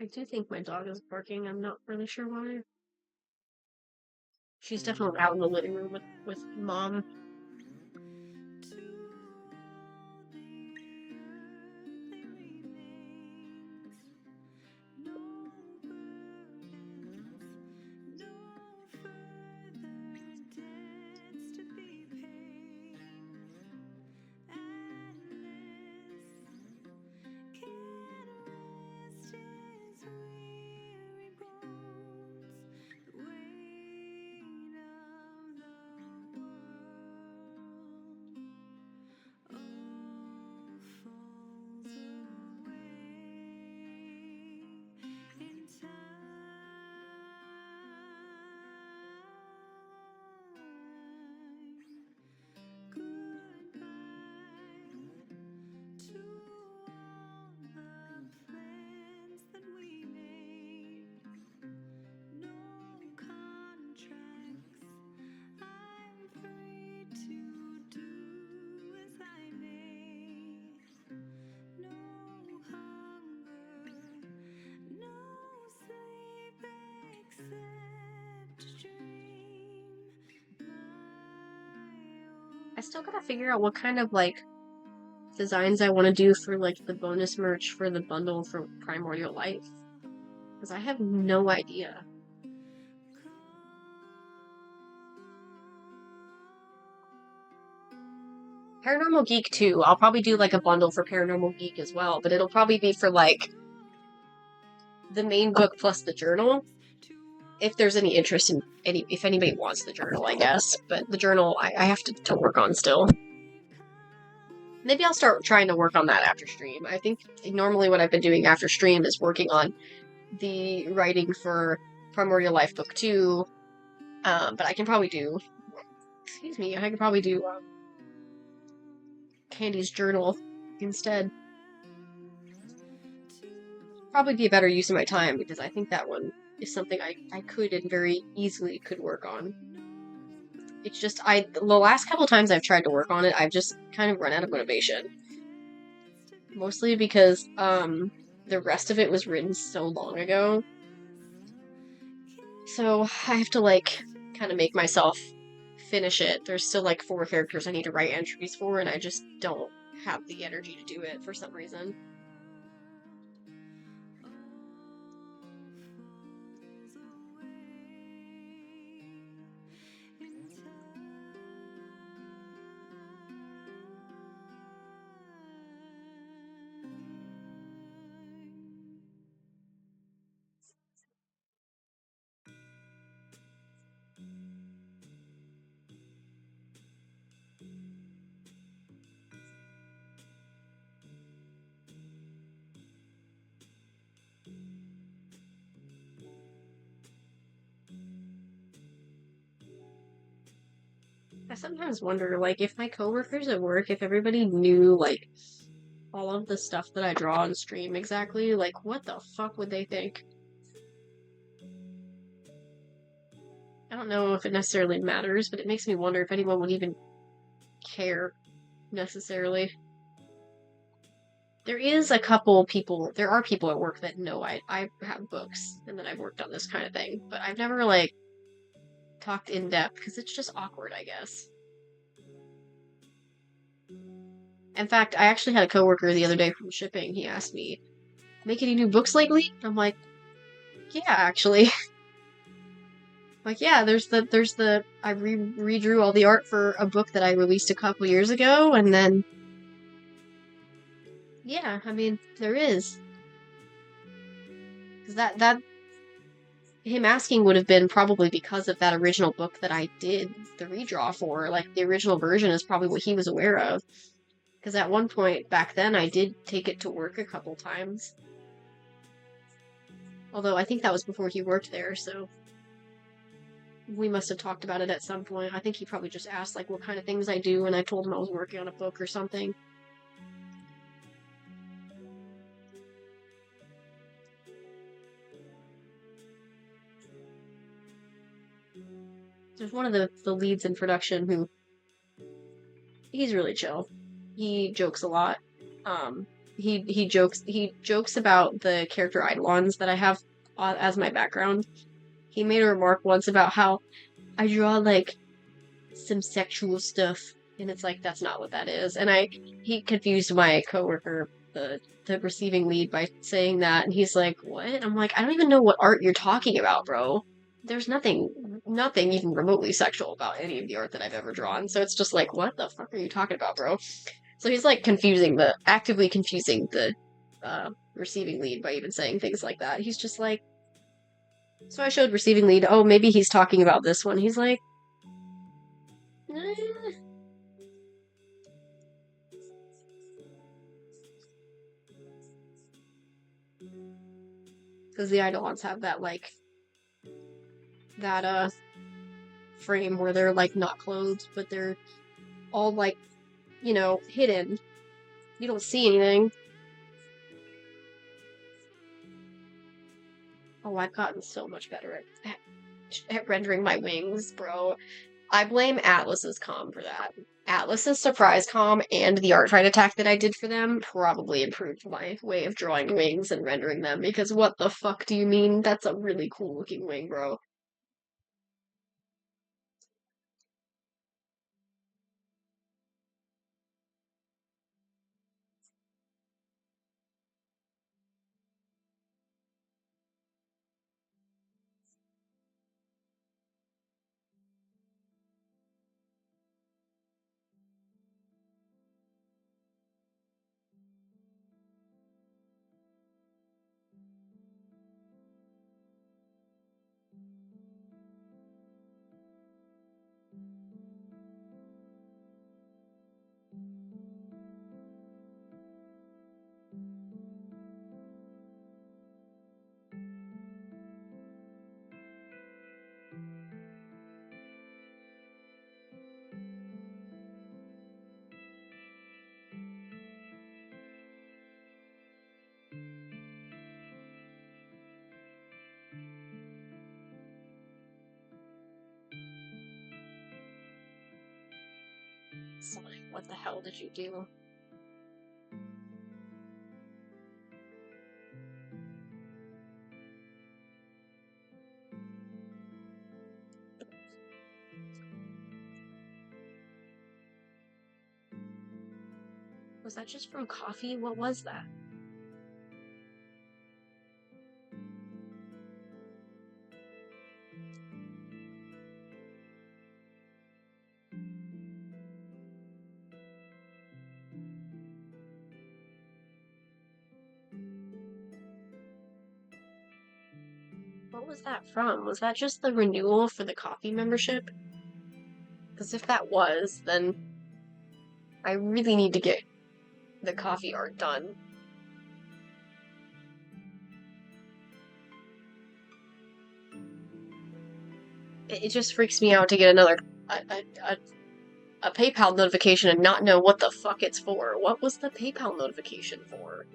I do think my dog is barking. I'm not really sure why. She's definitely out in the living room with Mom. I still gotta figure out what kind of designs I want to do for the bonus merch for the bundle for Primordial Life. Because I have no idea. Paranormal Geek 2. I'll probably do like a bundle for Paranormal Geek as well, but it'll probably be for like the main book plus the journal. If there's any interest in if anybody wants the journal, I guess. But the journal I have to work on still. Maybe I'll start trying to work on that after stream. I think normally what I've been doing after stream is working on the writing for Primordial Life Book 2. But I can probably do, excuse me, I can probably do Candy's journal instead. Probably be a better use of my time because I think that one is something I could and very easily could work on. It's just, the last couple times I've tried to work on it, I've just kind of run out of motivation. Mostly because, the rest of it was written so long ago. So I have to, like, kind of make myself finish it. There's still, like, 4 characters I need to write entries for, and I just don't have the energy to do it for some reason. I sometimes wonder, like, if my coworkers at work, if everybody knew, like, all of the stuff that I draw on stream exactly, like, what the fuck would they think? I don't know if it necessarily matters, but it makes me wonder if anyone would even care, necessarily. There is a couple people, there are people at work that know I have books and that I've worked on this kind of thing, but I've never, like, talked in depth because it's just awkward, I guess. In fact, I actually had a coworker the other day from shipping. He asked me, "Make any new books lately?" I'm like, "Yeah, actually." Like, yeah, I redrew all the art for a book that I released a couple years ago, and then yeah, I mean, there is. Because that him asking would have been probably because of that original book that I did the redraw for. Like, the original version is probably what he was aware of. Because at one point back then, I did take it to work a couple times. Although I think that was before he worked there, so we must have talked about it at some point. I think he probably just asked, like, what kind of things I do, and I told him I was working on a book or something. There's one of the leads in production who, he's really chill. He jokes a lot. He jokes about the character Eidolons that I have as my background. He made a remark once about how I draw, like, some sexual stuff, and it's like, that's not what that is. And he confused my coworker, the receiving lead, by saying that, and he's like, what? I'm like, I don't even know what art you're talking about, bro. There's nothing even remotely sexual about any of the art that I've ever drawn. So it's just like, what the fuck are you talking about, bro? So he's like actively confusing the receiving lead by even saying things like that. He's just like, so I showed receiving lead, oh, maybe he's talking about this one. He's like, eh. Because the Eidolons have that, like, that frame where they're, like, not clothed, but they're all, like, you know, hidden. You don't see anything. Oh, I've gotten so much better at rendering my wings, bro. I blame Atlas's comm for that. Atlas's surprise comm and the art fight attack that I did for them probably improved my way of drawing wings and rendering them, because what the fuck do you mean? That's a really cool looking wing, bro. Sonic, what the hell did you do? Was that just from coffee? What was that? What was that from? Was that just the renewal for the coffee membership? Because if that was, then I really need to get the coffee art done. It just freaks me out to get another a PayPal notification and not know what the fuck it's for. What was the PayPal notification for?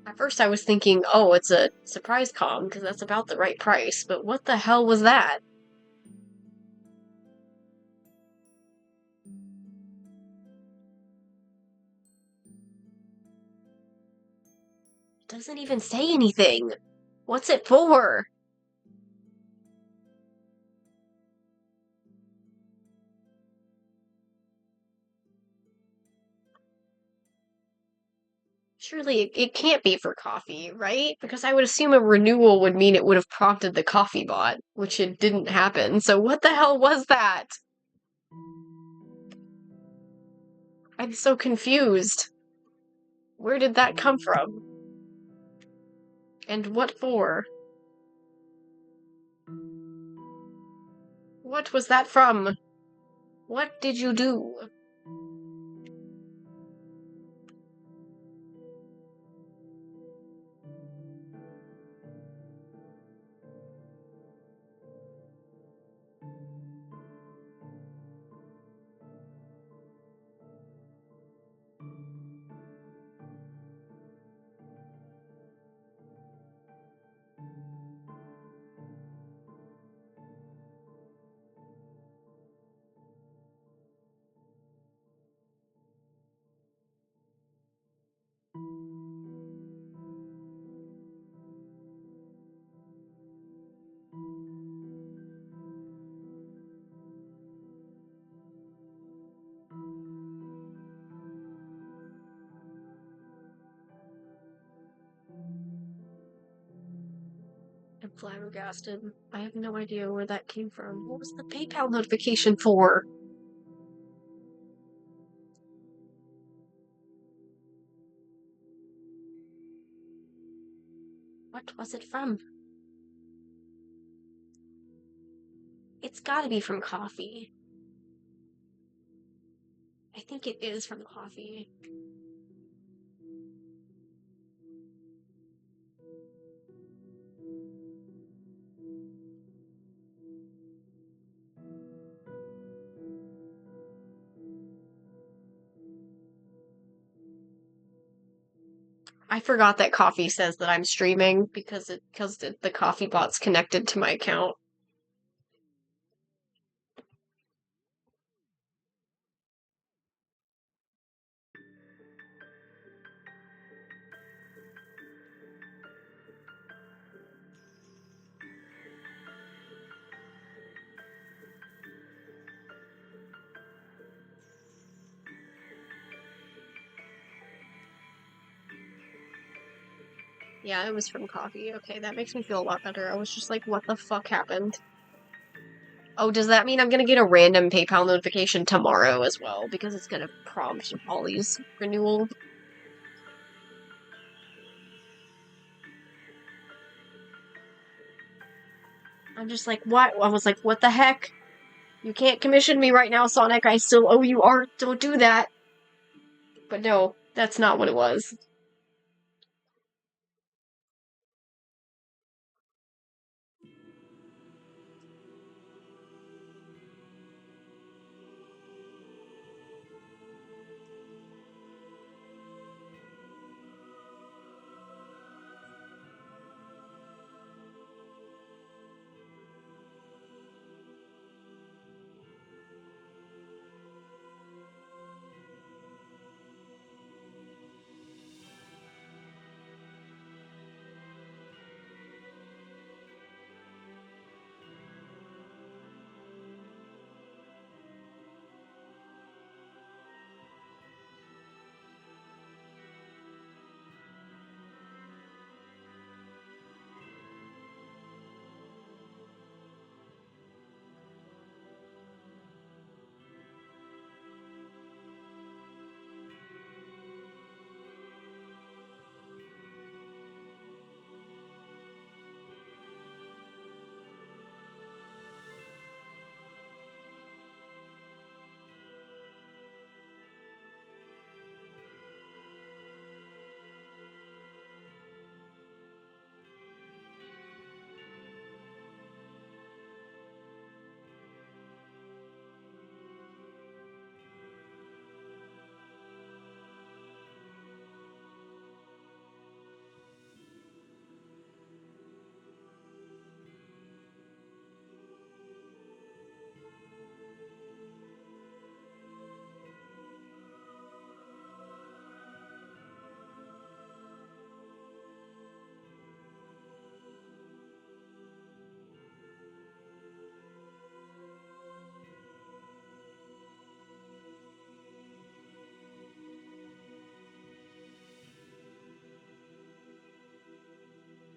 At first I was thinking, oh, it's a surprise comm, because that's about the right price, but what the hell was that? It doesn't even say anything. What's it for? Surely it can't be for coffee, right? Because I would assume a renewal would mean it would have prompted the coffee bot, which it didn't happen. So what the hell was that? I'm so confused. Where did that come from? And what for? What was that from? What did you do? I'm flabbergasted. I have no idea where that came from. What was the PayPal notification for? What was it from? It's gotta be from coffee. I think it is from coffee. I forgot that coffee says that I'm streaming because the coffee bot's connected to my account. Yeah, it was from coffee. Okay, that makes me feel a lot better. I was just like, what the fuck happened? Oh, does that mean I'm gonna get a random PayPal notification tomorrow as well? Because it's gonna prompt all these renewal. I'm just like, what? I was like, what the heck? You can't commission me right now, Sonic. I still owe you art. Don't do that. But no, that's not what it was.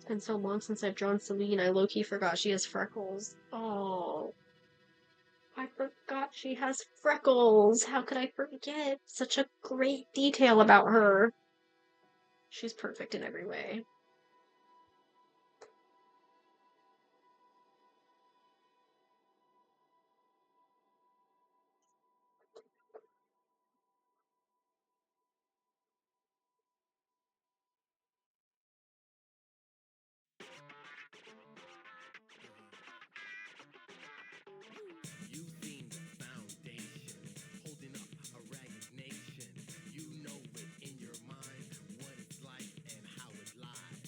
It's been so long since I've drawn Celine, I low-key forgot she has freckles. Oh, I forgot she has freckles. How could I forget? Such a great detail about her. She's perfect in every way. You've seen the foundation, holding up a ragged nation. You know it in your mind, what it's like and how it lies.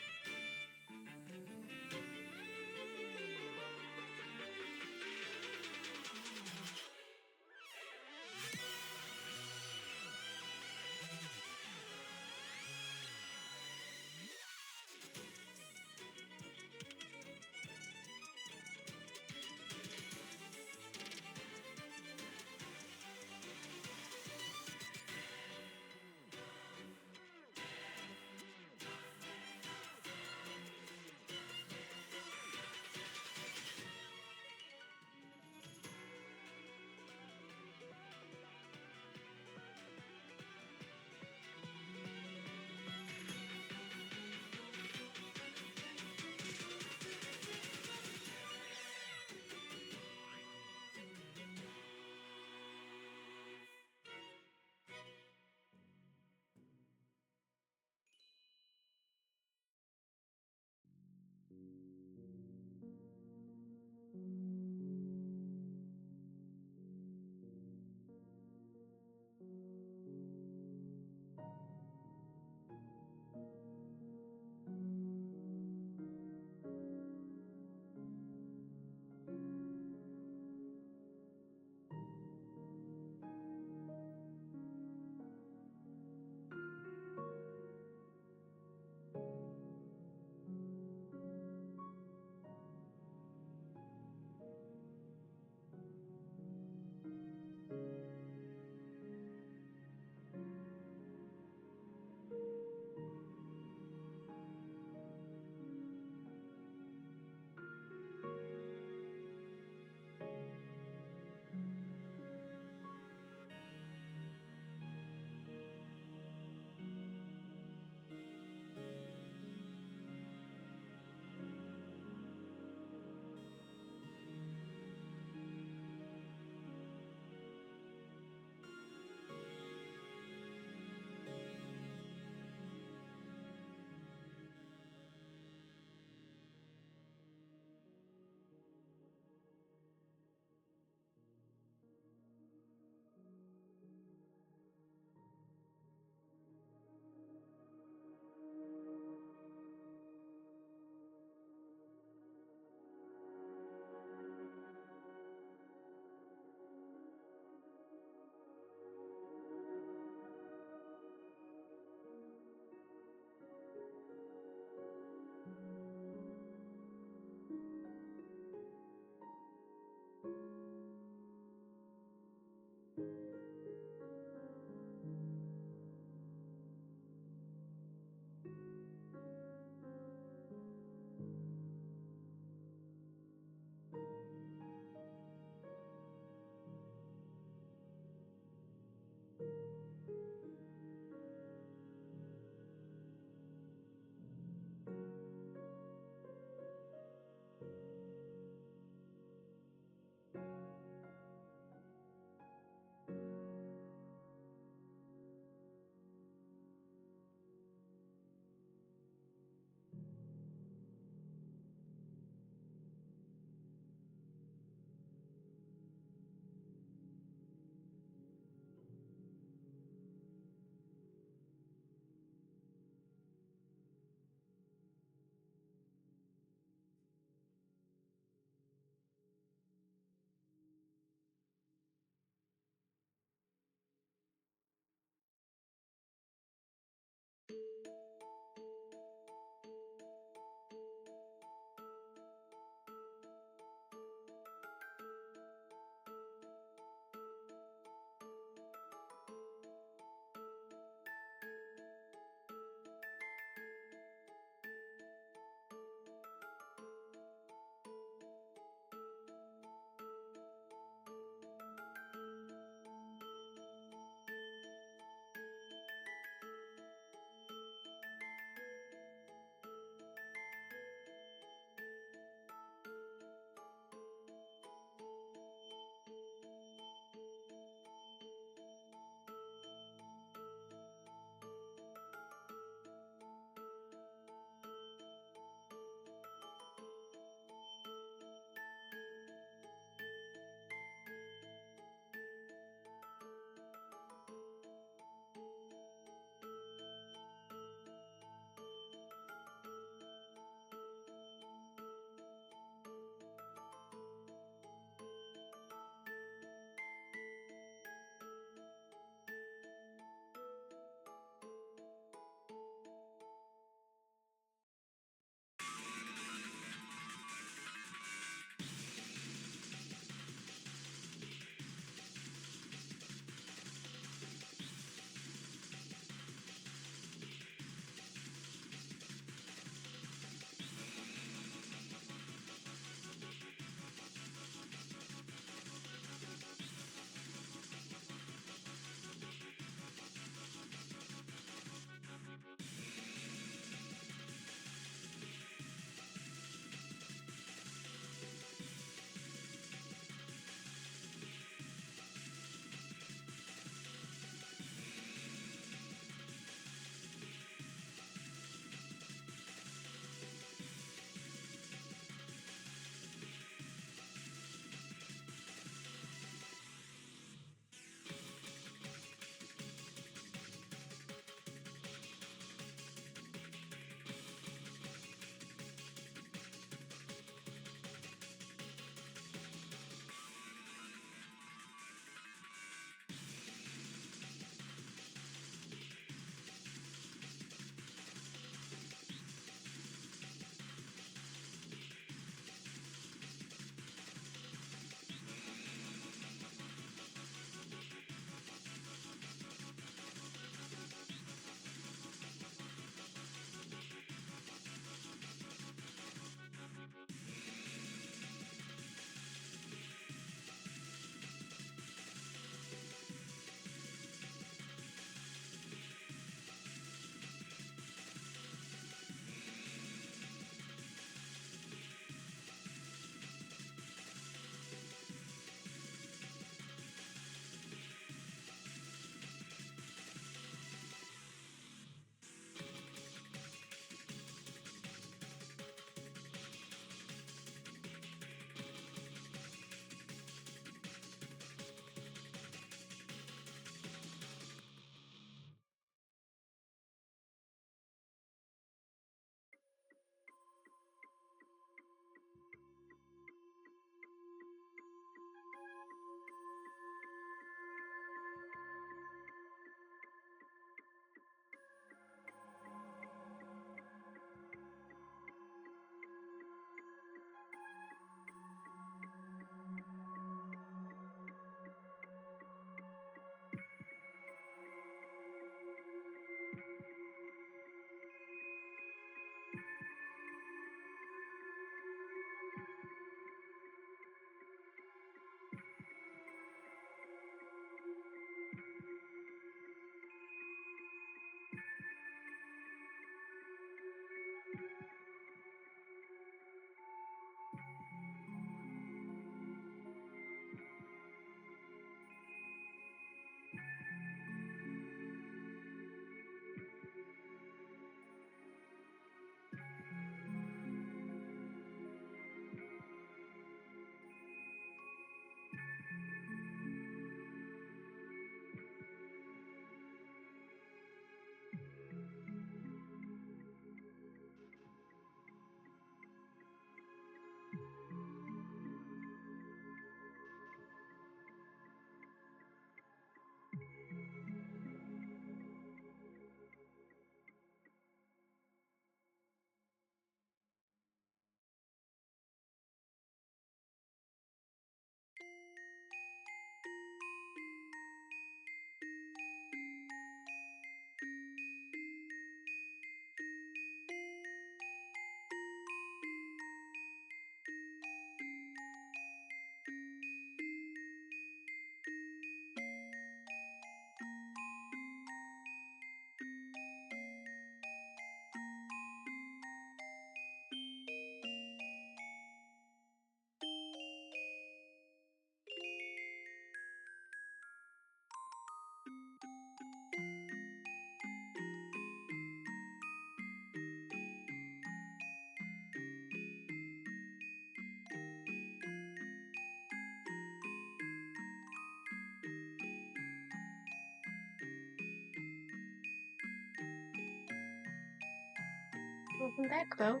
Welcome back, Bo.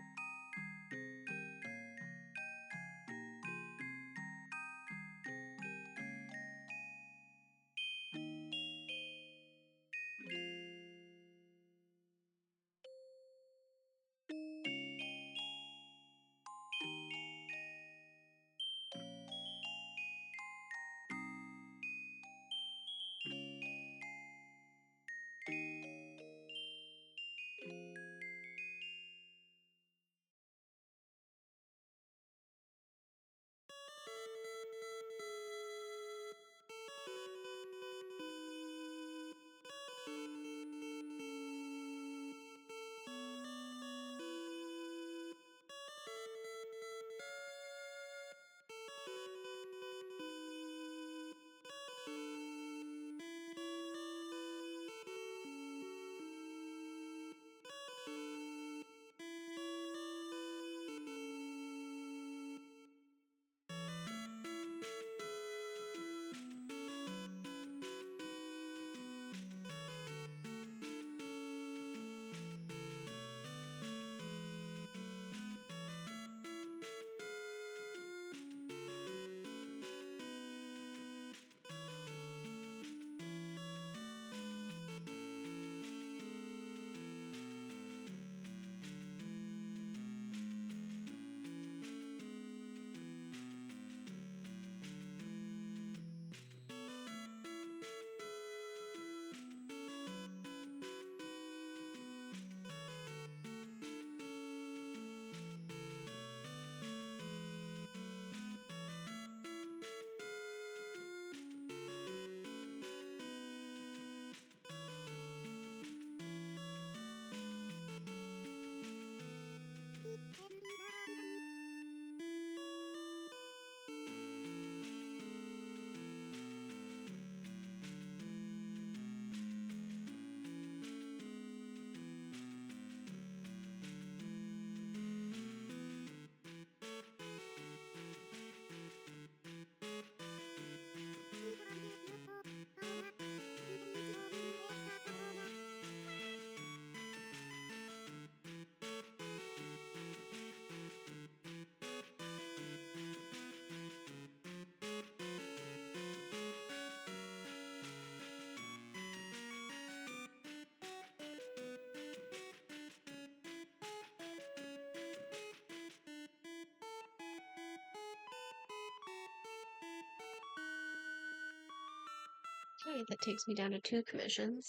Okay, that takes me down to 2 commissions.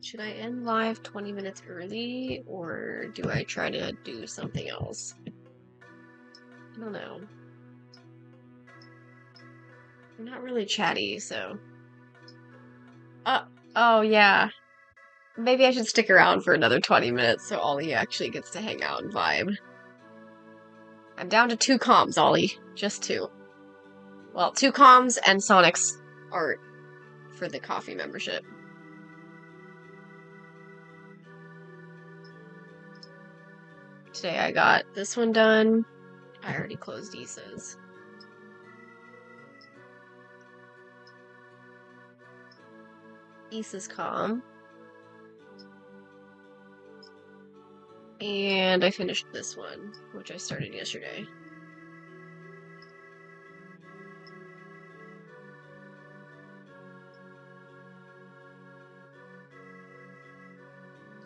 Should I end live 20 minutes early, or do I try to do something else? I don't know. I'm not really chatty, so... Oh yeah. Maybe I should stick around for another 20 minutes so Ollie actually gets to hang out and vibe. I'm down to 2 comms, Ollie. Just 2. Well, 2 comms and Sonic's art for the coffee membership. Today I got this one done. I already closed Issa's. Issa's comm. And I finished this one, which I started yesterday.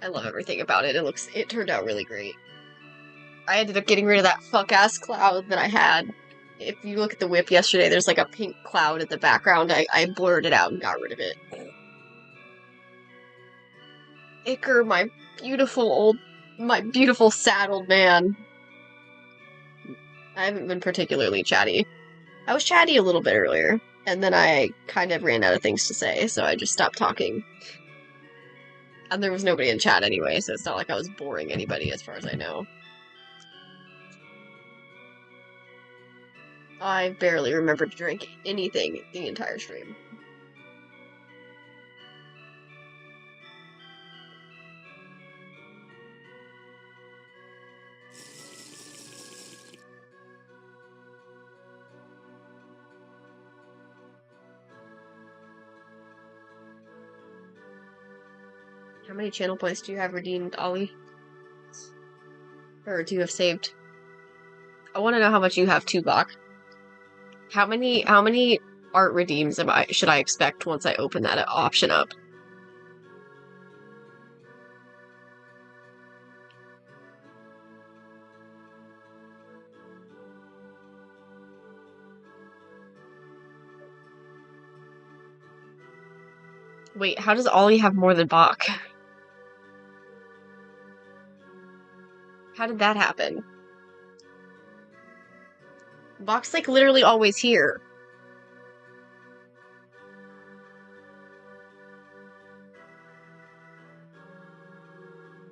I love everything about it. It turned out really great. I ended up getting rid of that fuck-ass cloud that I had. If you look at the whip yesterday, there's like a pink cloud in the background. I blurred it out and got rid of it. Iker, my beautiful sad old man. I haven't been particularly chatty. I was chatty a little bit earlier, and then I kind of ran out of things to say, so I just stopped talking. And there was nobody in chat anyway, so it's not like I was boring anybody as far as I know. I barely remember to drink anything the entire stream. How many channel points do you have redeemed, Ollie? Or do you have saved? I want to know how much you have too, Bach. How many art redeems should I expect once I open that option up? Wait, how does Ollie have more than Bach? How did that happen? Bach's like literally always here.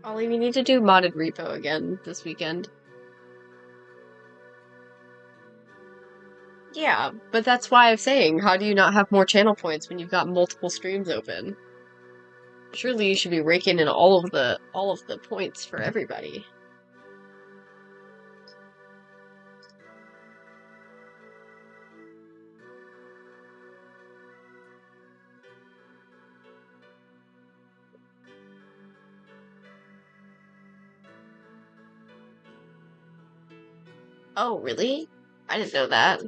Ollie, we need to do modded repo again this weekend. Yeah, but that's why I'm saying, how do you not have more channel points when you've got multiple streams open? Surely you should be raking in all of the points for everybody. Oh, really? I didn't know that.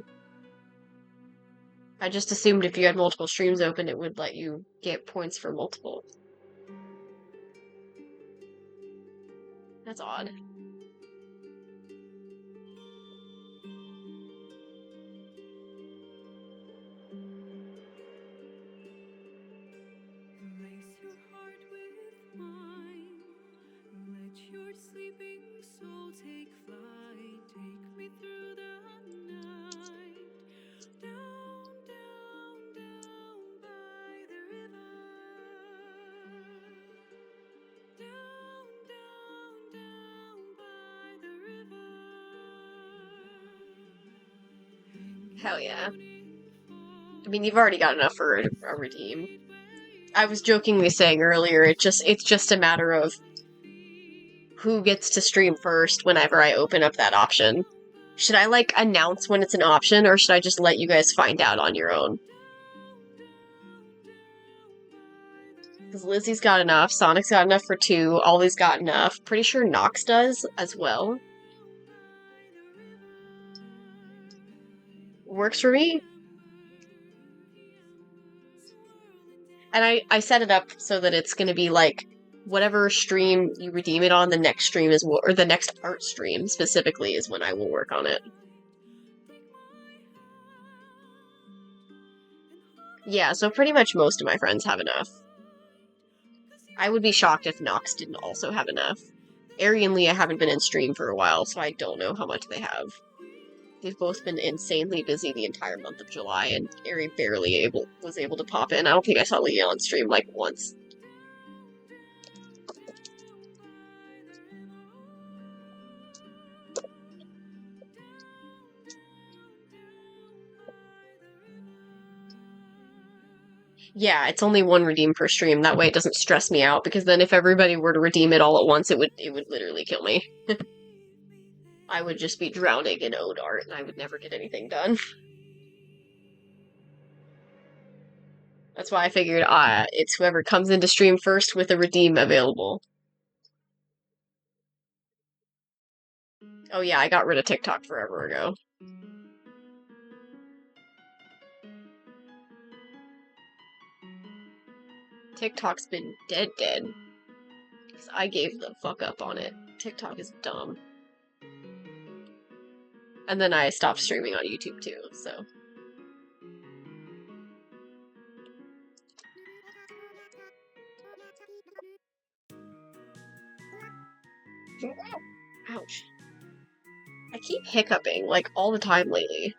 I just assumed if you had multiple streams open, it would let you get points for multiple. That's odd. Lace your heart with mine. Let your sleeping soul take flight. Take me through the night. Down, down, down by the river. Down, down, down by the river. Hell yeah. I mean, you've already got enough for a redeem. I was jokingly saying earlier, it's just a matter of who gets to stream first whenever I open up that option. Should I, like, announce when it's an option, or should I just let you guys find out on your own? Because Lizzie's got enough, Sonic's got enough for 2, Ollie's got enough. Pretty sure Nox does as well. Works for me. And I set it up so that it's going to be like whatever stream you redeem it on, the next stream is, or the next art stream specifically is when I will work on it. Yeah, so pretty much most of my friends have enough. I would be shocked if Nox didn't also have enough. Ari and Leah haven't been in stream for a while, so I don't know how much they have. They've both been insanely busy the entire month of July, and Ari barely was able to pop in. I don't think I saw Leah on stream, like, once. Yeah, it's only one redeem per stream. That way it doesn't stress me out, because then if everybody were to redeem it all at once, it would literally kill me. I would just be drowning in ode art, and I would never get anything done. That's why I figured, it's whoever comes into stream first with a redeem available. Oh yeah, I got rid of TikTok forever ago. TikTok's been dead. Because I gave the fuck up on it. TikTok is dumb. And then I stopped streaming on YouTube too, so. I keep hiccuping, like, all the time lately.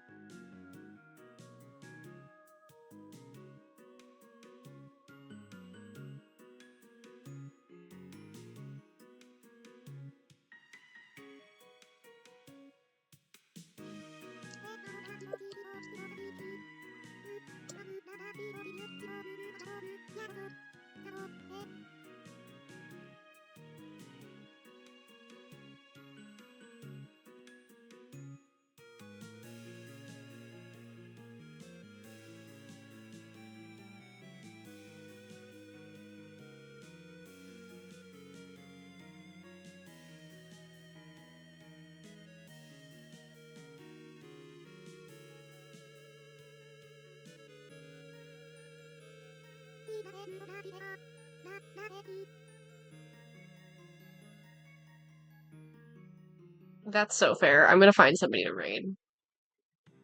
That's so fair. I'm gonna find somebody to raid.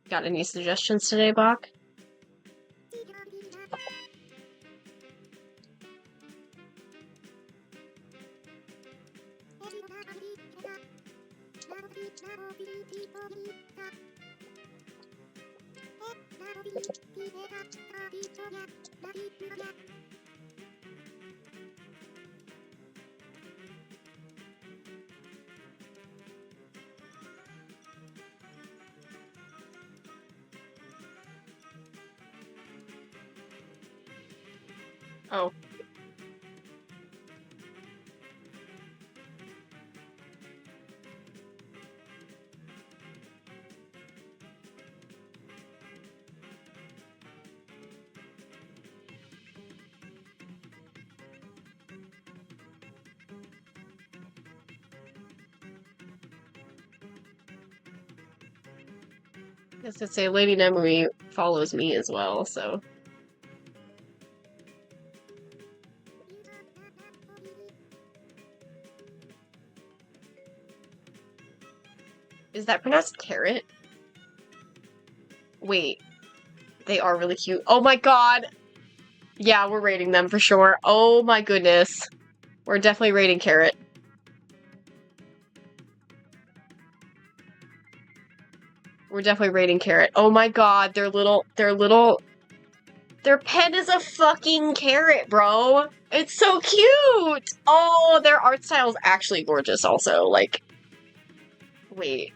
Got any suggestions today, Bach? Oh. I was gonna say Lady Nemuri follows me as well, so. Is that pronounced carrot? Wait, they are really cute. Oh my god! Yeah, we're rating them for sure. Oh my goodness. We're definitely rating carrot. We're definitely rating carrot. Oh my god, their pen is a fucking carrot, bro. It's so cute. Oh, their art style is actually gorgeous also. Like, wait.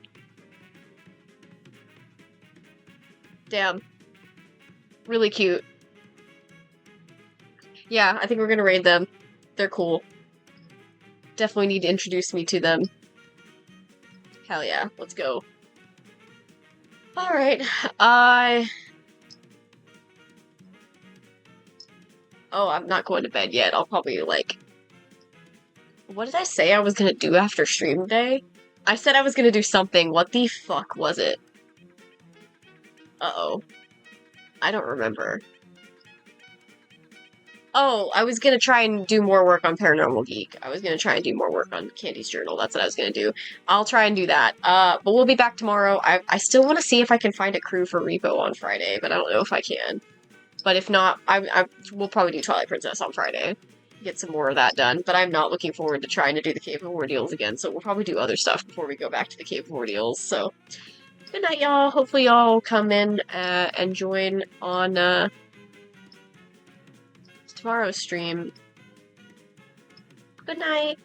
Damn. Really cute. Yeah, I think we're gonna raid them. They're cool. Definitely need to introduce me to them. Hell yeah, let's go. Alright, Oh, I'm not going to bed yet. I'll probably, like... What did I say I was gonna do after stream day? I said I was gonna do something. What the fuck was it? Uh-oh. I don't remember. Oh, I was gonna try and do more work on Paranormal Geek. I was gonna try and do more work on Candy's Journal. That's what I was gonna do. I'll try and do that. But we'll be back tomorrow. I still want to see if I can find a crew for Repo on Friday, but I don't know if I can. But if not, we'll probably do Twilight Princess on Friday. Get some more of that done. But I'm not looking forward to trying to do the Cave of Ordeals again, so we'll probably do other stuff before we go back to the Cave of Ordeals. So, good night, y'all. Hopefully y'all come in and join on tomorrow's stream. Good night.